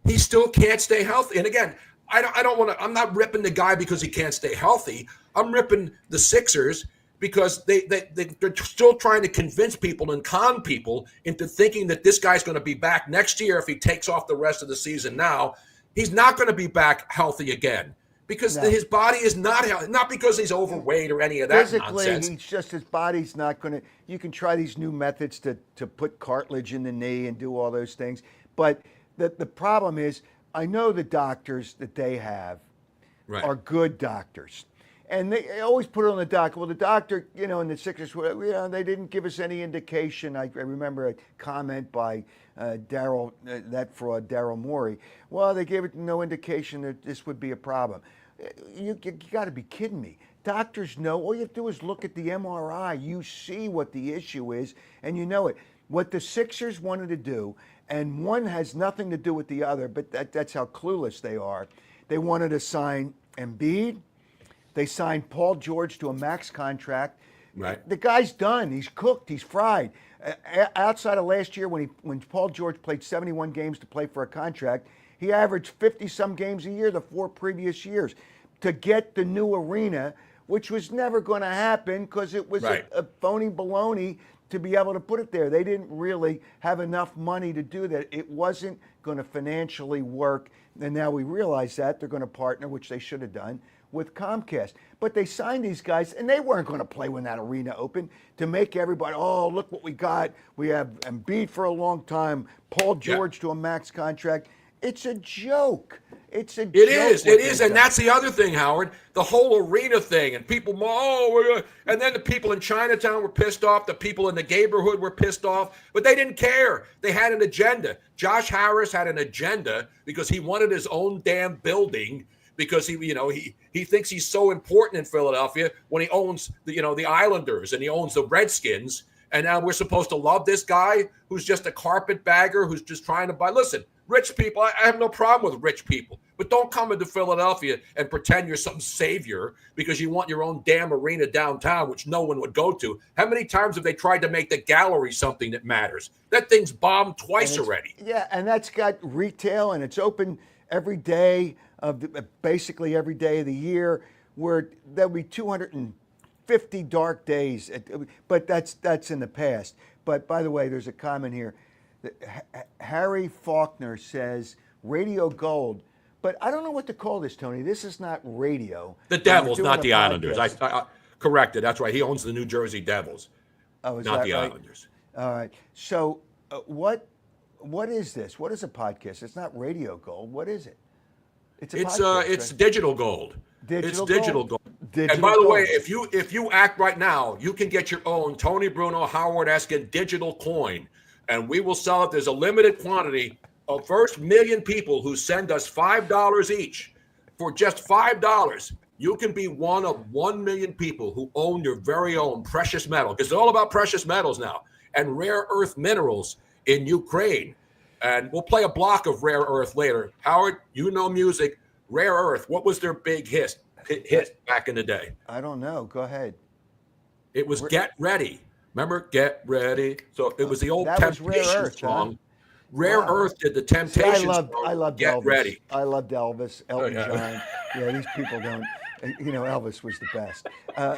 he still can't stay healthy. And again, I don't want to. I'm not ripping the guy because he can't stay healthy. I'm ripping the Sixers because they're still trying to convince people and con people into thinking that this guy's going to be back next year if he takes off the rest of the season. Now he's not going to be back healthy again because his body is not healthy. Not because he's overweight or any of that Physically, nonsense. He's just his body's not going to. You can try these new methods to put cartilage in the knee and do all those things, but the problem is. I know the doctors that they have are good doctors. And they always put it on the doctor. Well, the doctor, in the Sixers, they didn't give us any indication. I remember a comment by that fraud, Daryl Morey. Well, they gave it no indication that this would be a problem. You got to be kidding me. Doctors know. All you have to do is look at the MRI. You see what the issue is, and you know it. What the Sixers wanted to do, and one has nothing to do with the other, but that's how clueless they are. They wanted to sign Embiid. They signed Paul George to a max contract. Right. The guy's done. He's cooked. He's fried. Outside of last year when Paul George played 71 games to play for a contract, he averaged 50-some games a year the 4 previous years. To get the new arena, which was never going to happen because it was a phony baloney to be able to put it there. They didn't really have enough money to do that. It wasn't going to financially work. And now we realize that they're going to partner, which they should have done, with Comcast. But they signed these guys, and they weren't going to play when that arena opened to make everybody, oh, look what we got. We have Embiid for a long time, Paul George to a max contract. It's a joke. It is, and that's the other thing, Howard. The whole arena thing, and people, and then the people in Chinatown were pissed off. The people in the neighborhood were pissed off, but they didn't care. They had an agenda. Josh Harris had an agenda because he wanted his own damn building because he thinks he's so important in Philadelphia when he owns the Islanders and he owns the Redskins, and now we're supposed to love this guy who's just a carpetbagger who's just trying to buy. Listen. Rich people, I have no problem with rich people, but don't come into Philadelphia and pretend you're some savior because you want your own damn arena downtown, which no one would go to. How many times have they tried to make the gallery something that matters? That thing's bombed twice already. Yeah, and that's got retail, and it's open every day basically every day of the year, where there'll be 250 dark days. But that's in the past. But by the way, there's a comment here. Harry Faulkner says Radio Gold. But I don't know what to call this, Tony. This is not radio. The Devils, not the Islanders. I corrected. That's right. He owns the New Jersey Devils, not the Islanders. All right. So what is this? What is a podcast? It's not Radio Gold. What is it? It's right? Digital Gold. It's digital gold. Digital and by the gold. way, if you act right now, you can get your own Tony Bruno Howard Eskin digital coin, and we will sell it. There's a limited quantity. Of first million people who send us $5 each, for just $5, you can be one of 1 million people who own your very own precious metal, because it's all about precious metals now, and rare earth minerals in Ukraine. And we'll play a block of rare earth later. Howard, you know music. Rare earth, what was their big hit back in the day? I don't know. Go ahead. It was Get Ready. Remember, Get Ready? So it was the old Temptations song. Huh? Rare Earth did the Temptations. I loved Get Elvis. Ready. I loved Elvis, Elton John. Yeah, these people don't. Elvis was the best.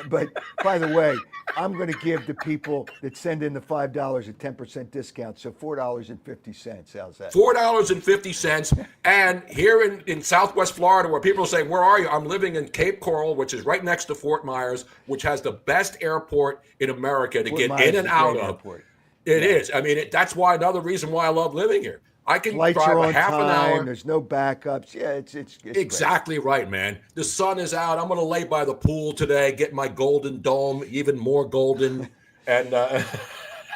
But by the way, I'm going to give the people that send in the $5 a 10% discount. So $4.50. How's that? $4.50. And here in Southwest Florida, where people say, "Where are you?" I'm living in Cape Coral, which is right next to Fort Myers, which has the best airport in America to get in and out of. It is. I mean, that's why another reason why I love living here. I can Flights drive are on a half time, an hour. There's no backups. Yeah, it's exactly great. Right, man. The sun is out. I'm going to lay by the pool today, get my golden dome, even more golden. And all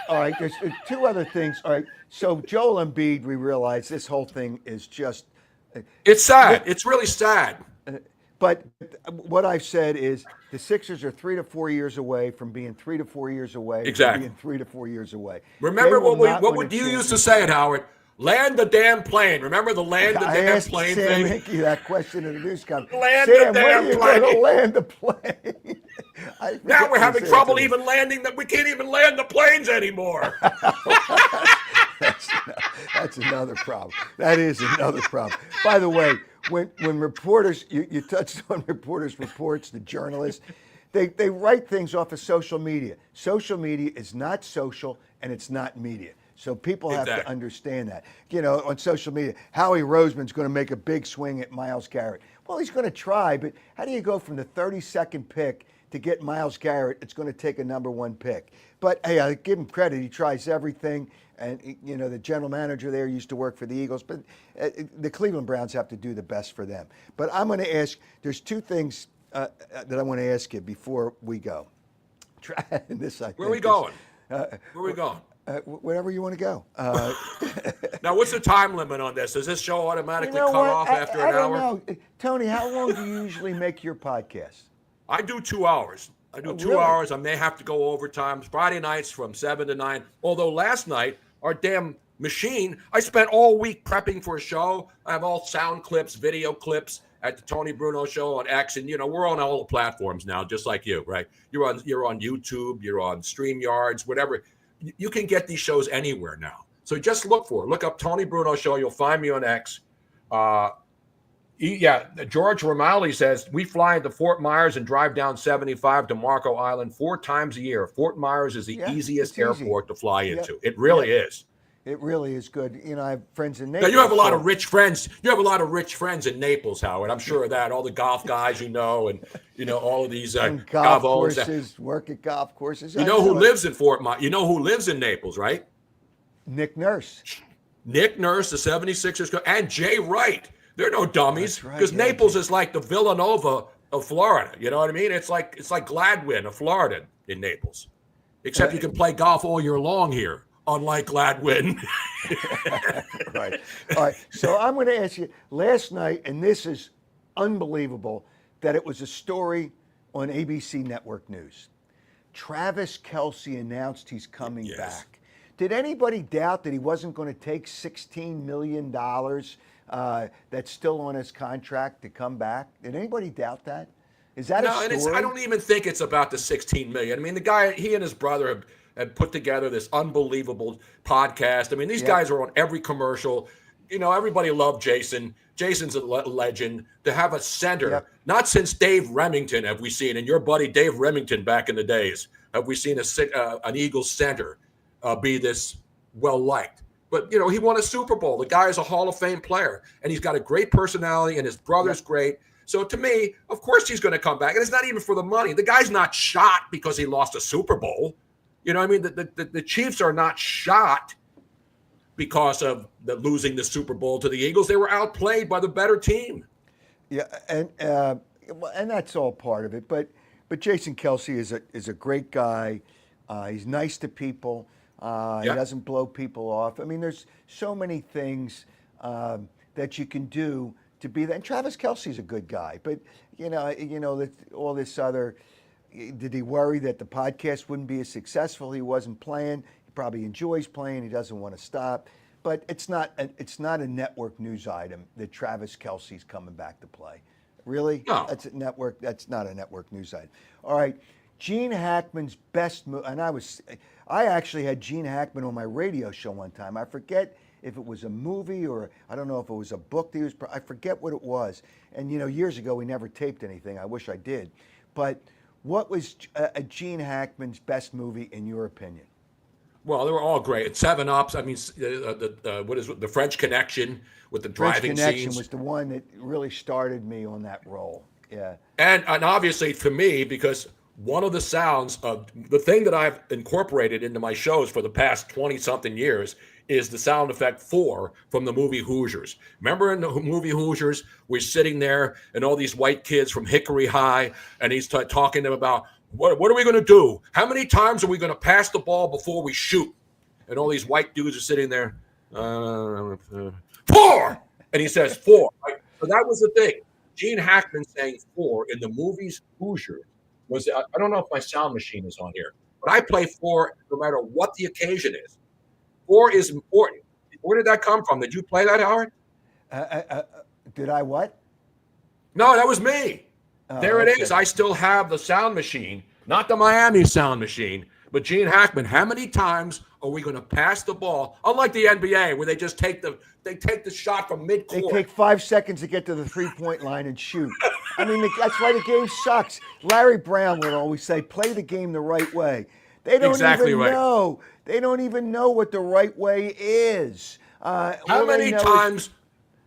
right, there's two other things. All right, so Joel Embiid, we realize this whole thing is just. It's sad. It's really sad. But what I've said is the Sixers are 3 to 4 years away from being 3 to 4 years away. Exactly. From being 3 to 4 years away. Remember what would you used to say it, Howard? Land the damn plane. Remember the land the damn plane Sam thing? Hinkie that question in the news conference. Land Sam, the damn when are plane. you going to land the plane? Now we're having trouble even landing that. We can't even land the planes anymore. That's another problem. That is another problem. By the way, when reporters, you touched on reporters' reports, the journalists, they write things off of social media. Social media is not social and it's not media. So people have to understand that. On social media, Howie Roseman's going to make a big swing at Myles Garrett. Well, he's going to try, but how do you go from the 32nd pick to get Myles Garrett? It's going to take a number one pick. But hey, I give him credit. He tries everything. And, the general manager there used to work for the Eagles. But the Cleveland Browns have to do the best for them. But I'm going to ask, there's two things that I want to ask you before we go. Where are we going? Wherever you want to go. Now, what's the time limit on this? Does this show automatically cut off after an hour? I don't know. Tony, how long do you usually make your podcast? I do 2 hours. I do 2 hours. I may have to go overtime. Friday nights from 7 to 9. Although last night, our damn machine, I spent all week prepping for a show. I have all sound clips, video clips at the Tony Bruno Show on X. And, we're on all the platforms now, just like you, right? You're on YouTube. You're on StreamYards, whatever. You can get these shows anywhere now. So just look up Tony Bruno Show. You'll find me on X. George Romali says, we fly into Fort Myers and drive down 75 to Marco Island 4 times a year. Fort Myers is the easiest airport to fly into. It really is. It really is good. I have friends in Naples. Now, you have a lot of rich friends. You have a lot of rich friends in Naples, Howard. I'm sure of that. All the golf guys and, all of these golf courses, work at golf courses. You know who lives in Fort Myers? You know who lives in Naples, right? Nick Nurse. Nick Nurse, the 76ers, and Jay Wright. They're no dummies, because Naples is like the Villanova of Florida. You know what I mean? It's like Gladwin of Florida in Naples, except you can play golf all year long here, unlike Gladwin. Right. All right. So I'm going to ask you, last night, and this is unbelievable, that it was a story on ABC Network News. Travis Kelce announced he's coming back. Did anybody doubt that he wasn't going to take $16 million that's still on his contract to come back? Did anybody doubt that? Is that a story? No, I don't even think it's about the $16 million. I mean, the guy, he and his brother have put together this unbelievable podcast. I mean, these guys are on every commercial. everybody loved Jason. Jason's a legend. To have a center, Yep. not since Dave Remington have we seen, and your buddy Dave Remington back in the days, have we seen an Eagles center be this well-liked. But, he won a Super Bowl. The guy is a Hall of Fame player, and he's got a great personality, and his brother's great. So to me, of course he's going to come back. And it's not even for the money. The guy's not shot because he lost a Super Bowl. You know what I mean? The Chiefs are not shot because of losing the Super Bowl to the Eagles. They were outplayed by the better team. Yeah, and that's all part of it. But Jason Kelce is a great guy. He's nice to people. He doesn't blow people off. I mean, there's so many things that you can do to be that. And Travis Kelce's a good guy, but all this other. Did he worry that the podcast wouldn't be as successful? He wasn't playing. He probably enjoys playing. He doesn't want to stop. But it's not a network news item that Travis Kelce's coming back to play. Really? No. That's not a network news item. All right. Gene Hackman's best move, and I actually had Gene Hackman on my radio show one time. I forget if it was a movie or I don't know if it was a book that I forget what it was. And years ago we never taped anything. I wish I did. But what was Gene Hackman's best movie in your opinion? Well, they were all great. 7 Ups. I mean, what is the French Connection with the driving French Connection scenes was the one that really started me on that role. Yeah. And obviously for me, because one of the sounds of the thing that I've incorporated into my shows for the past 20-something years is the sound effect 4 from the movie Hoosiers. Remember in the movie Hoosiers, we're sitting there and all these white kids from Hickory High, and he's talking to them about, what are we going to do? How many times are we going to pass the ball before we shoot? And all these white dudes are sitting there, 4! And he says 4. Right? So that was the thing. Gene Hackman saying 4 in the movies Hoosiers was, I don't know if my sound machine is on here, but I play 4 no matter what the occasion is. 4 is important. Where did that come from? Did you play that, Howard? Did I what? No, that was me. There it is. I still have the sound machine, not the Miami sound machine, but Gene Hackman. How many times are we going to pass the ball? Unlike the NBA, where they just take the shot from midcourt. They take 5 seconds to get to the 3-point line and shoot. I mean, that's why the game sucks. Larry Brown would always say, "Play the game the right way." They don't Exactly even right. know. They don't even know what the right way is. How many times?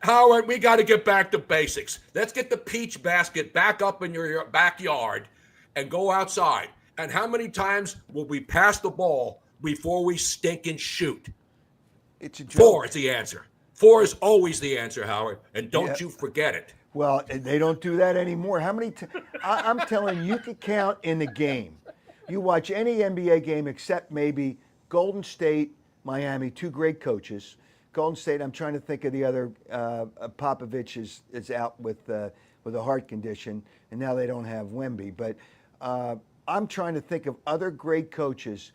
Howard, we got to get back to basics. Let's get the peach basket back up in your backyard and go outside. And how many times will we pass the ball before we stink and shoot? It's a joke. 4 is the answer. 4 is always the answer, Howard. And don't you forget it. Well, they don't do that anymore. How many I'm telling you, you could count in the game. You watch any NBA game except maybe Golden State, Miami, 2 great coaches. Golden State, I'm trying to think of the other. Popovich is out with a heart condition, and now they don't have Wemby. But I'm trying to think of other great coaches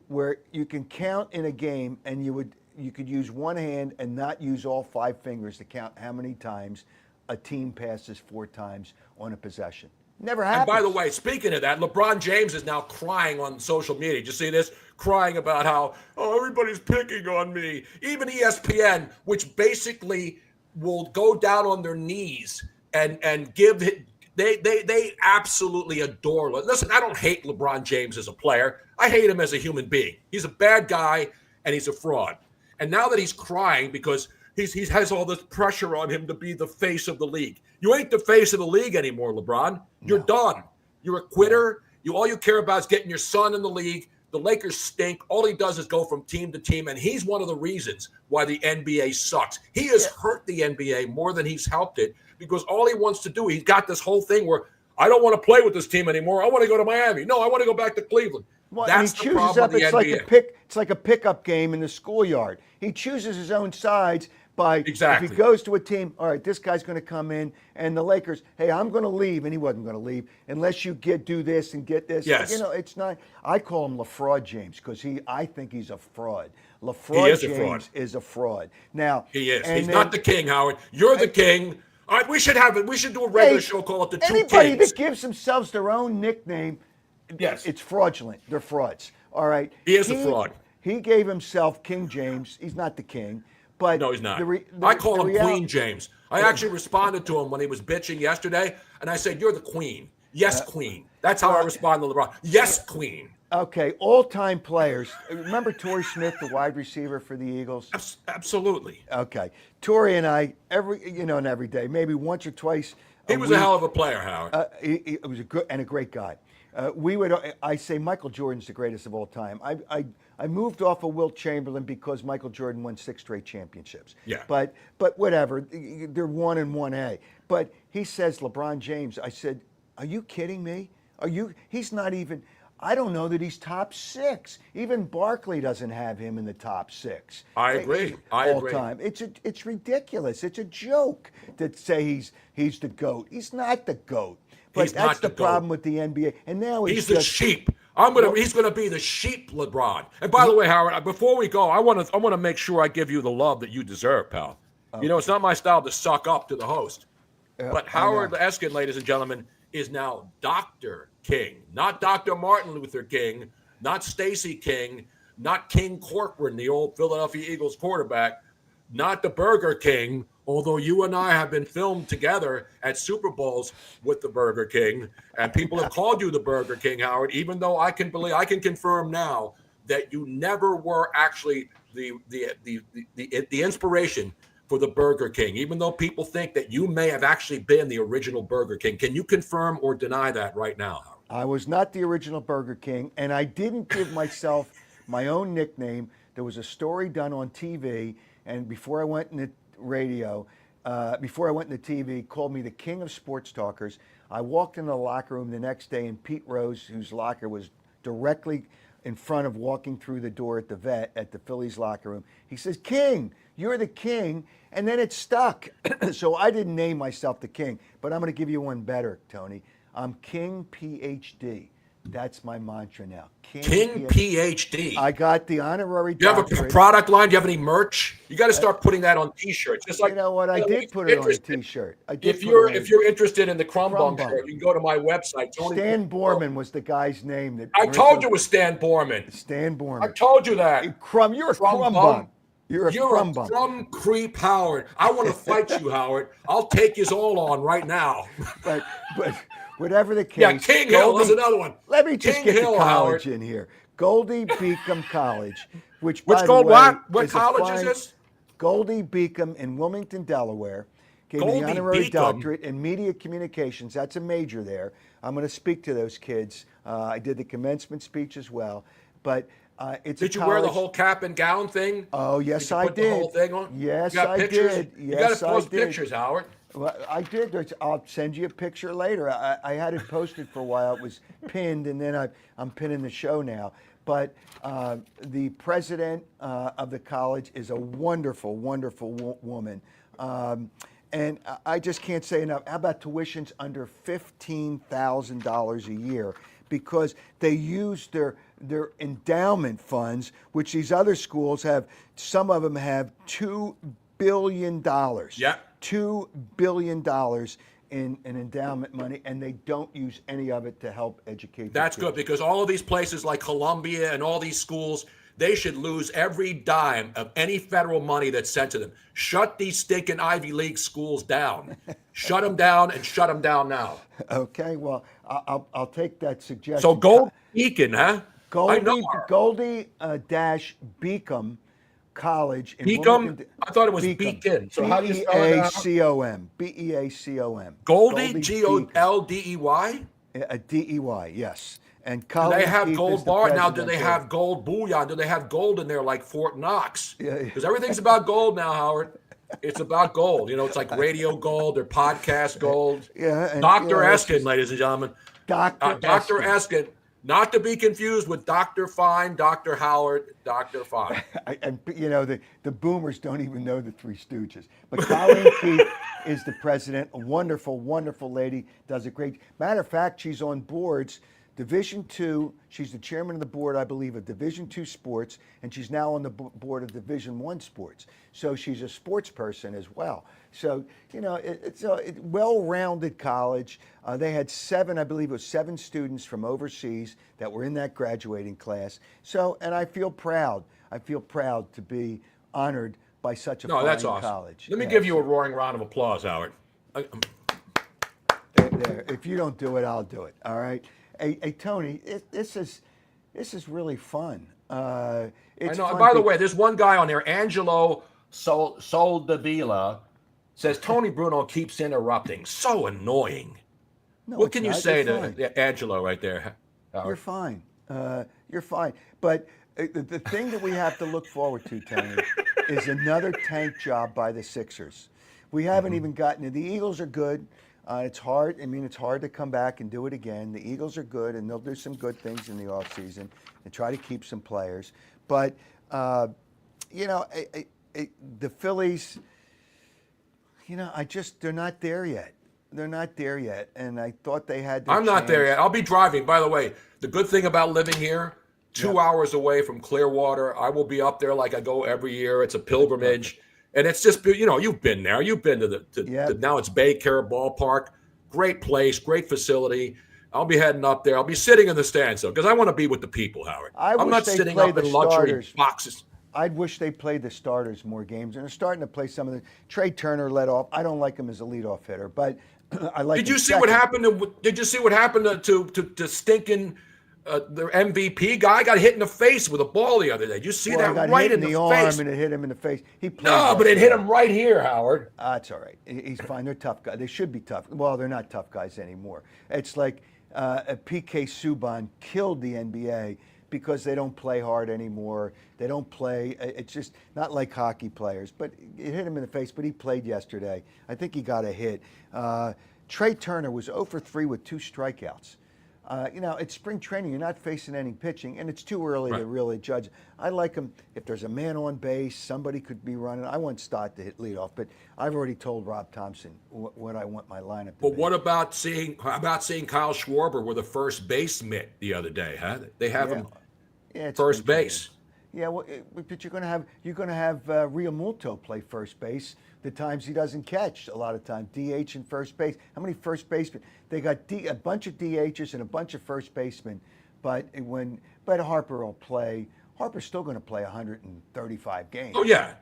where you can count in a game, and you could use one hand and not use all 5 fingers to count how many times a team passes 4 times on a possession. Never happens. And by the way, speaking of that, LeBron James is now crying on social media. Did you see this? Crying about how, everybody's picking on me. Even ESPN, which basically will go down on their knees and give it. They absolutely adore. Listen, I don't hate LeBron James as a player. I hate him as a human being. He's a bad guy and he's a fraud. And now that he's crying because he has all this pressure on him to be the face of the league. You ain't the face of the league anymore, LeBron. You're done. You're a quitter. All you care about is getting your son in the league. The Lakers stink. All he does is go from team to team, and he's one of the reasons why the NBA sucks. He has hurt the NBA more than he's helped it because all he wants to do, he's got this whole thing where I don't want to play with this team anymore. I want to go to Miami. No, I want to go back to Cleveland. Well, That's he the chooses problem up. with the It's NBA. it's like a pickup game in the schoolyard. He chooses his own sides by Exactly. if he goes to a team. All right, this guy's going to come in, and the Lakers. Hey, I'm going to leave, and he wasn't going to leave unless you do this and get this. Yes. It's not. I call him LaFraud James because I think he's a fraud. He LaFraud is a James fraud. is a fraud. Now He is. and He's then- not the king, Howard. You're the king. All right, we should do a regular show called The Two Anybody Kings. that gives themselves their own nickname, Yes. it's fraudulent. They're frauds. All right. He is a fraud. He gave himself King James. He's not the king, But No, he's not. I call him Queen James. I actually responded to him when he was bitching yesterday, and I said, "You're the queen." Yes, queen. That's how I respond to LeBron. Yes, queen. Okay, all-time players. Remember Torrey Smith, the wide receiver for the Eagles? Absolutely. Okay, Torrey and I every day, maybe once or twice. He was a hell of a player, Howard. He was a good and a great guy. I say Michael Jordan's the greatest of all time. I moved off of Wilt Chamberlain because Michael Jordan won 6 straight championships. Yeah. But whatever, they're 1 and 1A. But he says LeBron James. I said, are you kidding me? He's not even. I don't know that he's top 6. Even Barkley doesn't have him in the top 6. I agree. All time. It's ridiculous. It's a joke to say he's the GOAT. He's not the GOAT. But that's the problem with the NBA. And now he's the sheep. He's gonna be the sheep, LeBron. And by the way, Howard, before we go, I want to make sure I give you the love that you deserve, pal. Okay. It's not my style to suck up to the host. But Howard Eskin, ladies and gentlemen, is now Dr. King, not Dr. Martin Luther King, not Stacey King, not King Corcoran, the old Philadelphia Eagles quarterback, not the Burger King, although you and I have been filmed together at Super Bowls with the Burger King, and people have called you the Burger King, Howard, even though I can confirm now that you never were actually the inspiration for the Burger King, even though people think that you may have actually been the original Burger King. Can you confirm or deny that right now, Howard? I was not the original Burger King, and I didn't give myself my own nickname. There was a story done on TV, and before I went into radio, before I went into TV, called me the king of sports talkers. I walked into the locker room the next day, and Pete Rose, whose locker was directly in front of walking through the door at the Phillies locker room, he says, "King, you're the king," and then it stuck. So I didn't name myself the king, but I'm going to give you one better, Tony. I'm King PhD. That's my mantra now. King PhD. I got the honorary doctorate. You have a product line? Do you have any merch? You got to start putting that on T-shirts. Just like, you know what? I did put it on a T-shirt. If you're interested in the Crumb Bum shirt, you can go to my website. Stan Borman was the guy's name. That I told you it was Stan Borman. Stan Borman. I told you that. You're a crumb bum. You're a crumb creep, Howard. I want to fight you, Howard. I'll take you all on right now. But whatever the case. Yeah, King Hill is another one. Let me just get the college in here. Goldie Beacom College, which by the way, what college is this? Goldie Beacom in Wilmington, Delaware. Gave me the honorary doctorate in media communications. That's a major there. I'm going to speak to those kids. I did the commencement speech as well. But it's Did you wear the whole cap and gown thing? Oh, yes, I did. Put the whole thing on? Yes, I did. You got to post pictures, Howard. Well, I did. I'll send you a picture later. I had it posted for a while. It was pinned, and then I'm pinning the show now. But the president of the college is a wonderful, wonderful woman. And I just can't say enough. How about tuitions under $15,000 a year? Because they use their endowment funds, which these other schools have. Some of them have $2 billion. Yeah. $2 billion in endowment money, and they don't use any of it to help educate. That's good, because all of these places like Columbia and all these schools, they should lose every dime of any federal money that's sent to them. Shut these stinking Ivy League schools down. Shut them down, and shut them down now. Okay, well, I'll take that suggestion. So Goldie Beacon, huh? Goldie Beacom College in Beacom? I thought it was Beacon. So how do you spell it out? Beacom. Beacom. Goldie, Goldey? D-E-Y, yes. And do they have gold bar? Now, do they have gold bullion? Do they have gold in there like Fort Knox? Because everything's about gold now, Howard. It's about gold. It's like radio gold or podcast gold. Yeah. Dr. Eskin, ladies and gentlemen. Dr. Eskin. Not to be confused with Dr. Fine, Dr. Howard, Dr. Fine. And the boomers don't even know the Three Stooges. But Colleen Keith is the president, a wonderful, wonderful lady, does a great. Matter of fact, she's on boards. Division II, she's the chairman of the board, I believe, of Division II sports, and she's now on the board of Division I sports. So she's a sports person as well. So, it's a well-rounded college. They had seven students from overseas that were in that graduating class. So, and I feel proud. I feel proud to be honored by such a No, fine that's awesome. college. Let me give you a roaring round of applause, Howard. There. If you don't do it, I'll do it. All right. Hey Tony, this is really fun. It's I know. And fun by the way, there's one guy on there, Angelo Soldavila, says Tony Bruno keeps interrupting. So annoying. No, What it's can you not. say You're fine. to Angelo right there, Howard? You're fine. You're fine. But the thing that we have to look forward to, Tony, is another tank job by the Sixers. We haven't even gotten to the Eagles are good. It's hard. I mean, it's hard to come back and do it again. The Eagles are good, and they'll do some good things in the offseason and try to keep some players. But, you know, the Phillies, you know, they're not there yet. They're not there yet, and I thought they had their I'm not there chance. yet. I'll be driving. By the way, the good thing about living here, 2 hours away from Clearwater, I will be up there like I go every year. It's a pilgrimage. And it's just, you know, you've been there. You've been to now it's Baycare Ballpark. Great place, great facility. I'll be heading up there. I'll be sitting in the stands, though, because I want to be with the people, Howard. I'm not sitting up in luxury boxes. I'd wish they played the starters more games, and they're starting to play some of the. Trey Turner led off. I don't like him as a leadoff hitter, but I like. Did you see what happened to stinking the MVP guy? Got hit in the face with a ball the other day. Did you see that got right hit in the arm face? and it hit him in the face. He played. No, but it hit him right here, Howard. That's all right. He's fine. They're tough guys. They should be tough. Well, they're not tough guys anymore. It's like PK Subban killed the NBA because they don't play hard anymore. They don't play. It's just not like hockey players. But it hit him in the face. But he played yesterday. I think he got a hit. Trey Turner was 0 for 3 with 2 strikeouts. You know, it's spring training. You're not facing any pitching, and it's too early to really judge. I like him. If there's a man on base, somebody could be running. I want Stott to hit leadoff, but I've already told Rob Thompson what I want my lineup to be. But what about seeing Kyle Schwarber with a first base mitt the other day? Huh? They have him first base. Yeah, well, but you're going to have Realmuto play first base. The times he doesn't catch a lot of times, DH and first base. How many first basemen? They got a bunch of DHs and a bunch of first basemen, but Harper will play. Harper's still going to play 135 games. Oh yeah.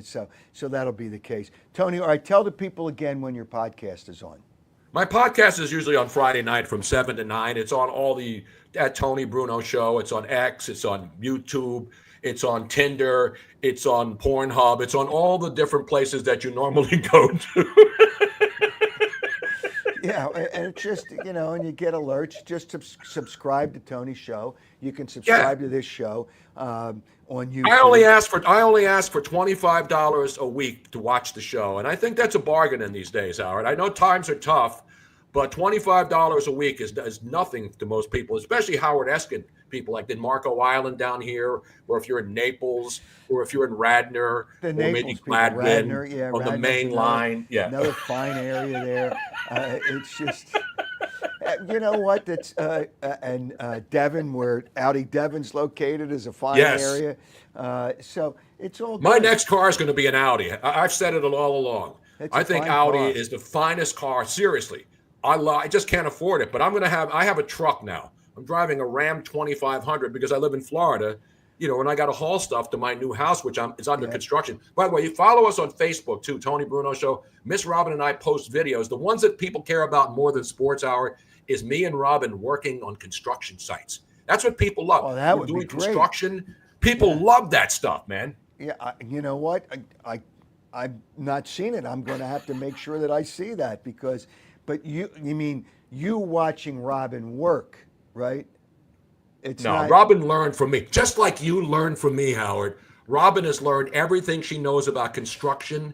So that'll be the case. Tony, all right, tell the people again when your podcast is on. My podcast is usually on Friday night from 7 to 9. It's on at Tony Bruno Show. It's on X. It's on YouTube. It's on Tinder. It's on Pornhub. It's on all the different places that you normally go to. Yeah, and it's just, you know, and you get alerts. Just subscribe to Tony's show. You can subscribe to this show on YouTube. I only ask for $25 a week to watch the show, and I think that's a bargain in these days, Howard. I know times are tough, but $25 a week is nothing to most people, especially Howard Eskin people like in Marco Island down here, or if you're in Naples, or if you're in Radnor, or maybe Gladwin, on the main line. Yeah, another fine area there. It's just, you know what? That's and Devon, where Audi Devon's located, is a fine area. So it's all good. My next car is going to be an Audi. I've said it all along. I think Audi is the finest car. Seriously, I just can't afford it, but I have a truck now. I'm driving a Ram 2500 because I live in Florida, you know, and I got to haul stuff to my new house, which is under construction. By the way, you follow us on Facebook too, Tony Bruno Show. Miss Robin and I post videos. The ones that people care about more than Sports Hour is me and Robin working on construction sites. That's what people love. Oh, that would be great. Construction. People love that stuff, man. Yeah, you know what? I've not seen it. I'm going to have to make sure that I see that but you mean you watching Robin work, right? Robin learned from me. Just like you learned from me, Howard. Robin has learned everything she knows about construction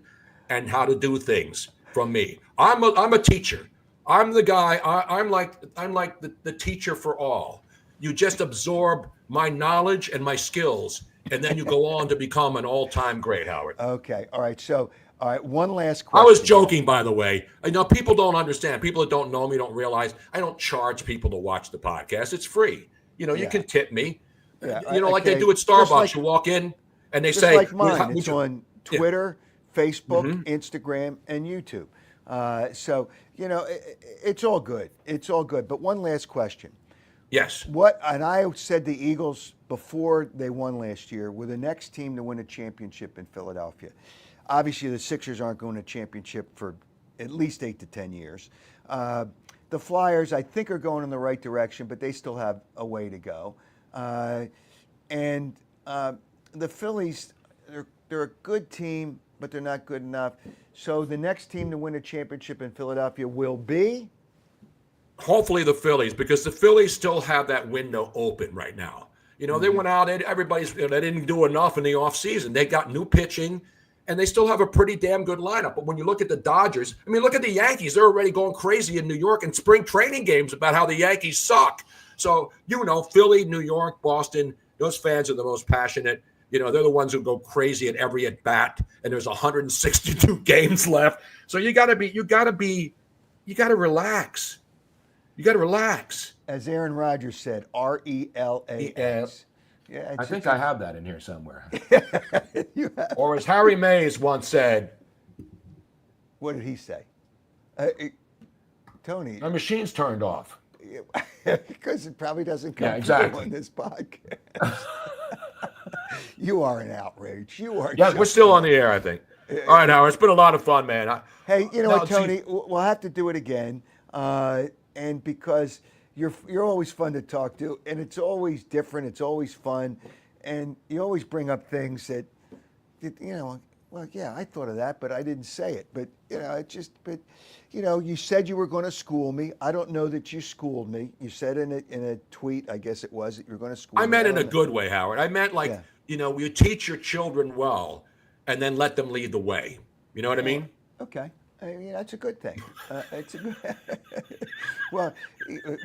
and how to do things from me. I'm a teacher. I'm the guy. I'm like the teacher for all. You just absorb my knowledge and my skills, and then you go on to become an all-time great, Howard. Okay. All right. So, all right. One last question. I was joking, by the way. I know people don't understand. People that don't know me don't realize I don't charge people to watch the podcast. It's free. You know, you can tip me. Yeah, you know, like they do at Starbucks. You walk in and they say, like mine. It's on Twitter, Facebook, Instagram, and YouTube. So, you know, it's all good. It's all good. But one last question. Yes. And I said the Eagles before they won last year were the next team to win a championship in Philadelphia. Obviously, the Sixers aren't going to a championship for at least 8 to 10 years. The Flyers, I think, are going in the right direction, but they still have a way to go. And the Phillies, they're a good team, but they're not good enough. So the next team to win a championship in Philadelphia will be? Hopefully the Phillies, because the Phillies still have that window open right now. They went out, everybody's, they didn't do enough in the offseason. They got new pitching, and they still have a pretty damn good lineup. But when you look at the Dodgers, look at the Yankees. They're already going crazy in New York in spring training games about how the Yankees suck. So, Philly, New York, Boston, those fans are the most passionate. They're the ones who go crazy at every at bat, and there's 162 games left. So you got to relax. You got to relax. As Aaron Rodgers said, RELAX. Yeah, I think I have that in here somewhere. Or as Harry Mays once said. What did he say? Tony. The machine's turned off. Because it probably doesn't come through on this podcast. You are an outrage. You are. Yeah, we're still on the air, I think. All right, Howard. It's been a lot of fun, man. Hey, you know what, Tony? We'll have to do it again. And because you're always fun to talk to, and it's always different, it's always fun, and you always bring up things that well, yeah, I thought of that, but I didn't say it. But you said you were going to school me. I don't know that you schooled me. You said in a tweet, I guess it was, that you were going to school me. I meant in a good way, Howard. I meant you teach your children well, and then let them lead the way. You know what I mean? Okay. That's a good thing. It's a good. Well,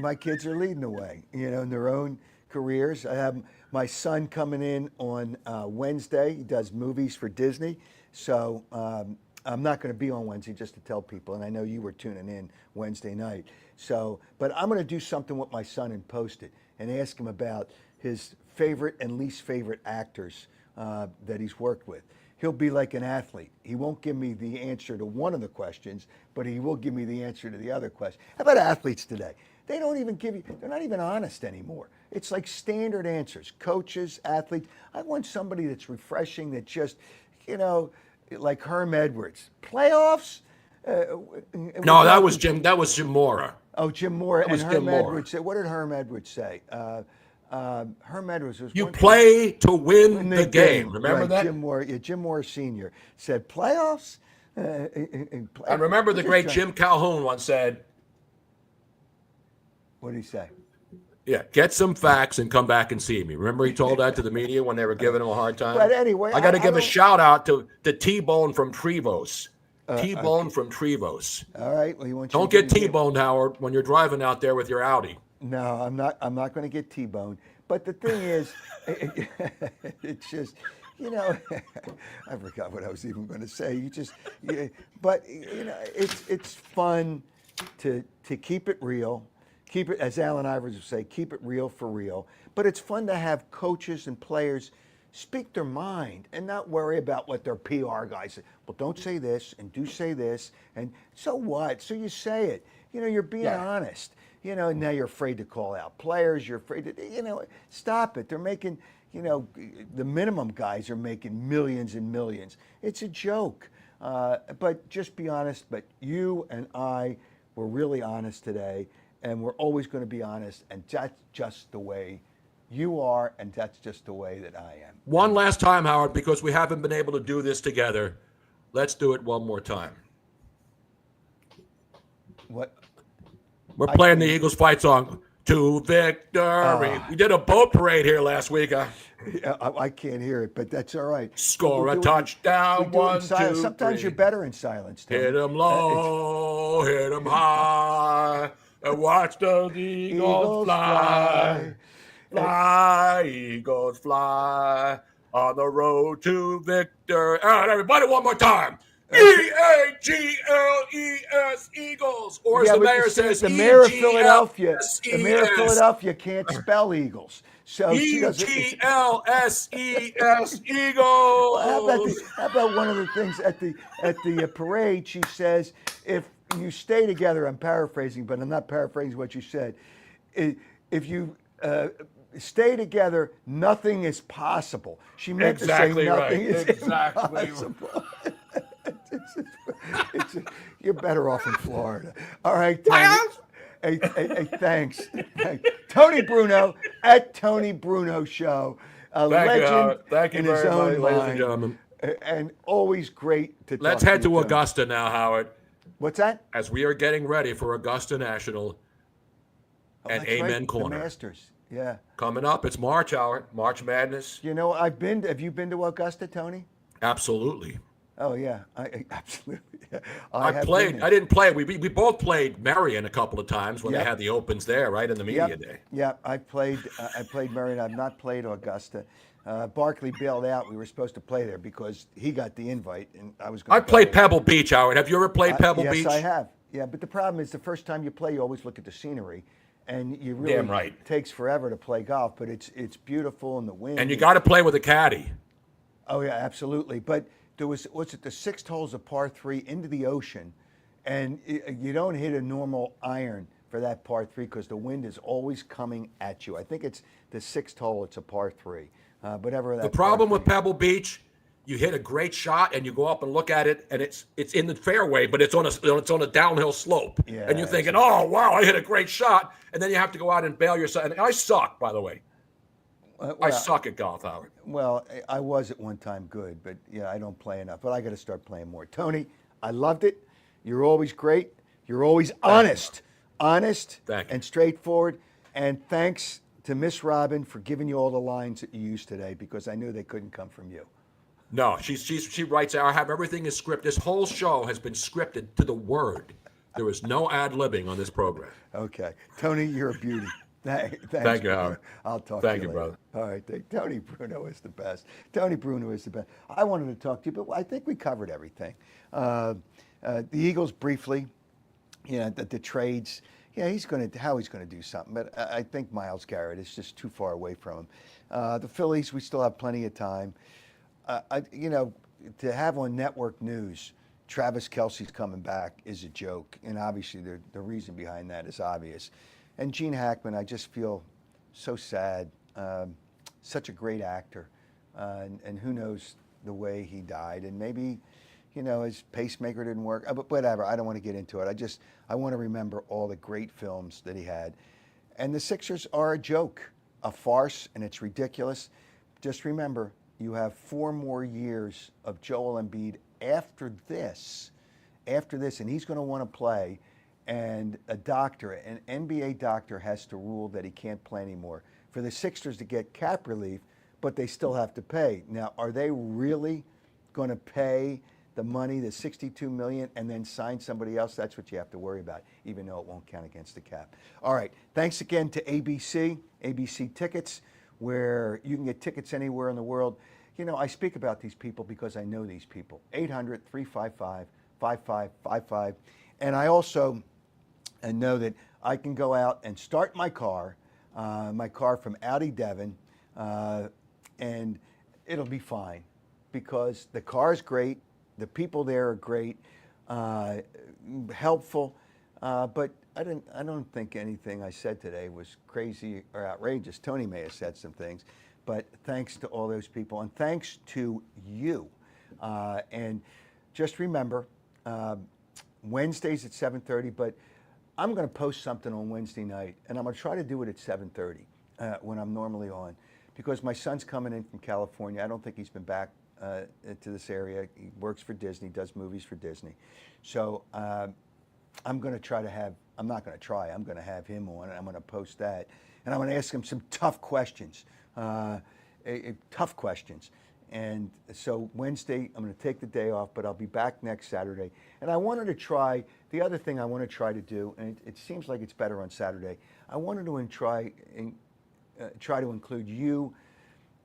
my kids are leading the way, in their own careers. I have my son coming in on Wednesday. He does movies for Disney, so I'm not going to be on Wednesday, just to tell people. And I know you were tuning in Wednesday night. So, but I'm going to do something with my son and post it and ask him about his favorite and least favorite actors that he's worked with. He'll be like an athlete. He won't give me the answer to one of the questions, but he will give me the answer to the other question. How about athletes today? They don't even they're not even honest anymore. It's like standard answers. Coaches, athletes. I want somebody that's refreshing, that just, like Herm Edwards. Playoffs? No, that was Jim Mora. Oh, Jim Mora. And Herm Edwards said, what did Herm Edwards say? Herm Edwards was. You play to win the game. Remember that? Jim Moore Sr. said playoffs. And remember the great Jim Calhoun once said. What did he say? Yeah, get some facts and come back and see me. Remember he told that to the media when they were giving him a hard time? But anyway, I got to give a shout out to T-Bone from Trevose. T-Bone from Trevose. All right. Well, you want Don't get T-boned, Howard, when you're driving out there with your Audi. No, I'm not going to get T-boned. But the thing is, it's just, I forgot what I was even going to say. But it's fun to keep it real. Keep it, as Allen Iverson would say, keep it real for real. But it's fun to have coaches and players speak their mind and not worry about what their PR guys say. Well, don't say this and do say this. And so what? So you say it. You're being honest. Now you're afraid to call out players. You're afraid to, stop it. They're making, the minimum guys are making millions and millions. It's a joke. But just be honest. But you and I were really honest today. And we're always going to be honest, and that's just the way you are, and that's just the way that I am. One last time, Howard, because we haven't been able to do this together. Let's do it one more time. What? We're playing the Eagles fight song, To Victory. We did a boat parade here last week. I can't hear it, but that's all right. Score a touchdown, 1, 2, 3. Sometimes you're better in silence. Tony. Hit them low, hit them high. And watch the Eagles fly. Fly, Eagles fly. On the road to victory. All right, everybody, one more time. E-A-G-L-E-S, Eagles. Or as the mayor says, the mayor of Philadelphia. The mayor of Philadelphia can't spell Eagles. So E-G-L-S-E-S, Eagles. Well, how about one of the things at the parade? She says, if you stay together, I'm paraphrasing, but I'm not paraphrasing what you said. If you stay together. Nothing is possible. She meant Exactly to say nothing right. is Exactly. impossible. You're better off in Florida. All right, Tony. Hey, thanks. Tony Bruno at Tony Bruno Show, a Thank you, legend Howard. Thank you in his very much, own ladies and mind, gentlemen. and always great to Let's talk to head you, to Tony. Augusta now, Howard, What's that? as we are getting ready for Augusta National Oh, and that's Amen right. The Corner. Masters. Yeah. Coming up, it's March, Howard. March Madness. You know, I've been. Have you been to Augusta, Tony? Absolutely. Oh yeah, I absolutely. Yeah. I have been played. there. I didn't play. We both played Marion a couple of times when they Yep. had the opens there, right, in the media Yep. day. Yep. I played. I played Marion. I've not played Augusta. Barkley bailed out. We were supposed to play there because he got the invite, and I was I going to played go. Pebble Beach, Howard. Have you ever played Pebble Yes, Beach? I have. Yeah, but the problem is the first time you play, you always look at the scenery, and you really Damn right. takes forever to play golf. But it's beautiful and the wind. And you got to play with a caddy. Oh yeah, absolutely. But there was it the sixth hole's a par three into the ocean, and you don't hit a normal iron for that par three because the wind is always coming at you. I think it's the sixth hole. It's a par three. Whatever that. The problem par with three- Pebble Beach, you hit a great shot and you go up and look at it, and it's in the fairway, but it's on a downhill slope, Yeah, and you're thinking, oh wow, I hit a great shot, and then you have to go out and bail yourself. And I suck, by the way. I suck at golf, Howard. Well, I was at one time good, but yeah, I don't play enough. But I got to start playing more. Tony, I loved it. You're always great. You're always honest, Thank you. and straightforward. And thanks to Miss Robin for giving you all the lines that you used today because I knew they couldn't come from you. No, she writes. I have everything is scripted. This whole show has been scripted to the word. There is no ad-libbing on this program. Okay, Tony, you're a beauty. Thanks, Thank you, Bruno. Howard. I'll talk Thank to you you, later. brother. All right, Tony Bruno is the best. Tony Bruno is the best. I wanted to talk to you, but I think we covered everything. The Eagles briefly, the trades. Yeah, how he's going to do something, but I think Myles Garrett is just too far away from him. The Phillies, we still have plenty of time. To have on network news, Travis Kelce's coming back is a joke, and obviously the reason behind that is obvious. And Gene Hackman, I just feel so sad. Such a great actor, and who knows the way he died, and maybe, his pacemaker didn't work. But whatever, I don't want to get into it. I want to remember all the great films that he had. And the Sixers are a joke, a farce, and it's ridiculous. Just remember, you have 4 more years of Joel Embiid after this, and he's going to want to play. And an NBA doctor has to rule that he can't play anymore for the Sixers to get cap relief, but they still have to pay. Now, are they really going to pay the money, the $62 million, and then sign somebody else? That's what you have to worry about, even though it won't count against the cap. All right, thanks again to ABC Tickets, where you can get tickets anywhere in the world. I speak about these people because I know these people. 800-355-5555. And I also know that I can go out and start my car from Audi Devon, and it'll be fine because the car is great, the people there are great, helpful, but I don't think anything I said today was crazy or outrageous. Tony may have said some things, but thanks to all those people, and thanks to you. And just remember, Wednesdays at 7:30, but I'm going to post something on Wednesday night, and I'm going to try to do it at 7:30 when I'm normally on, because my son's coming in from California. I don't think he's been back to this area. He works for Disney, does movies for Disney. So I'm going to I'm going to have him on, and I'm going to post that. And I'm going to ask him some tough questions. And so Wednesday, I'm going to take the day off, but I'll be back next Saturday. And I wanted to try, the other thing I want to try to do, and it seems like it's better on Saturday, I wanted to try to include you,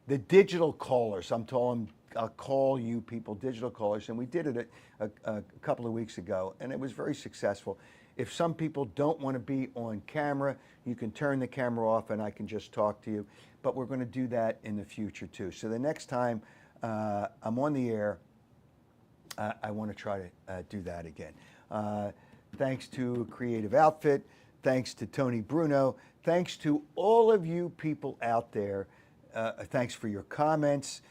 the digital callers. I'll call you people, digital callers, and we did it a couple of weeks ago, and it was very successful. If some people don't want to be on camera, you can turn the camera off and I can just talk to you. But we're going to do that in the future too. So the next time I'm on the air, I want to try to do that again. Thanks to Creative Outfit, Thanks to Tony Bruno. Thanks to all of you people out there. Thanks for your comments.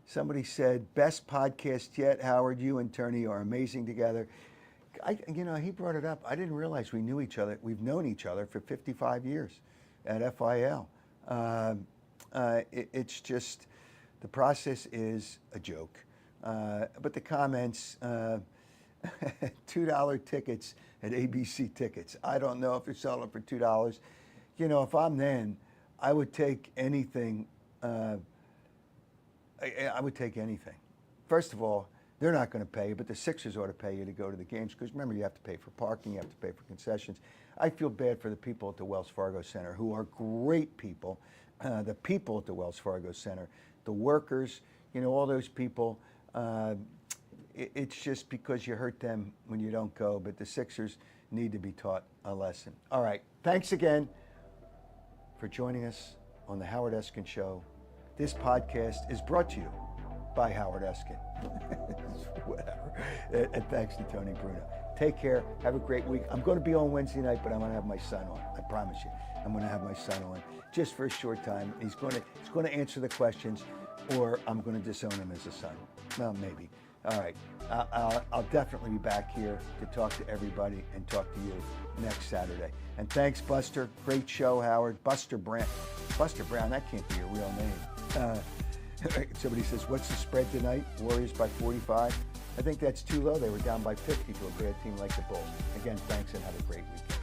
Somebody said, best podcast yet, Howard. You and Tony are amazing together. He brought it up. I didn't realize we knew each other. We've known each other for 55 years at FIL. It's just, the process is a joke. But the comments, $2 tickets at ABC Tickets. I don't know if they're selling for $2. If I'm then, I would take anything. I would take anything. First of all, they're not going to pay you, but the Sixers ought to pay you to go to the games, because remember, you have to pay for parking, you have to pay for concessions. I feel bad for the people at the Wells Fargo Center, who are great people. The people at the Wells Fargo Center, the workers, all those people. It's just because you hurt them when you don't go, but the Sixers need to be taught a lesson. All right, thanks again for joining us on the Howard Eskin Show. This podcast is brought to you by Howard Eskin. Whatever. And thanks to Tony Bruno. Take care. Have a great week. I'm going to be on Wednesday night, but I'm going to have my son on. I promise you. I'm going to have my son on just for a short time. He's going to answer the questions, or I'm going to disown him as a son. Well, maybe. All right. I'll definitely be back here to talk to everybody and talk to you next Saturday. And thanks, Buster. Great show, Howard. Buster Brown. Buster Brown, that can't be your real name. Somebody says, what's the spread tonight? Warriors by 45. I think that's too low. They were down by 50 to a bad team like the Bulls. Again, thanks and have a great weekend.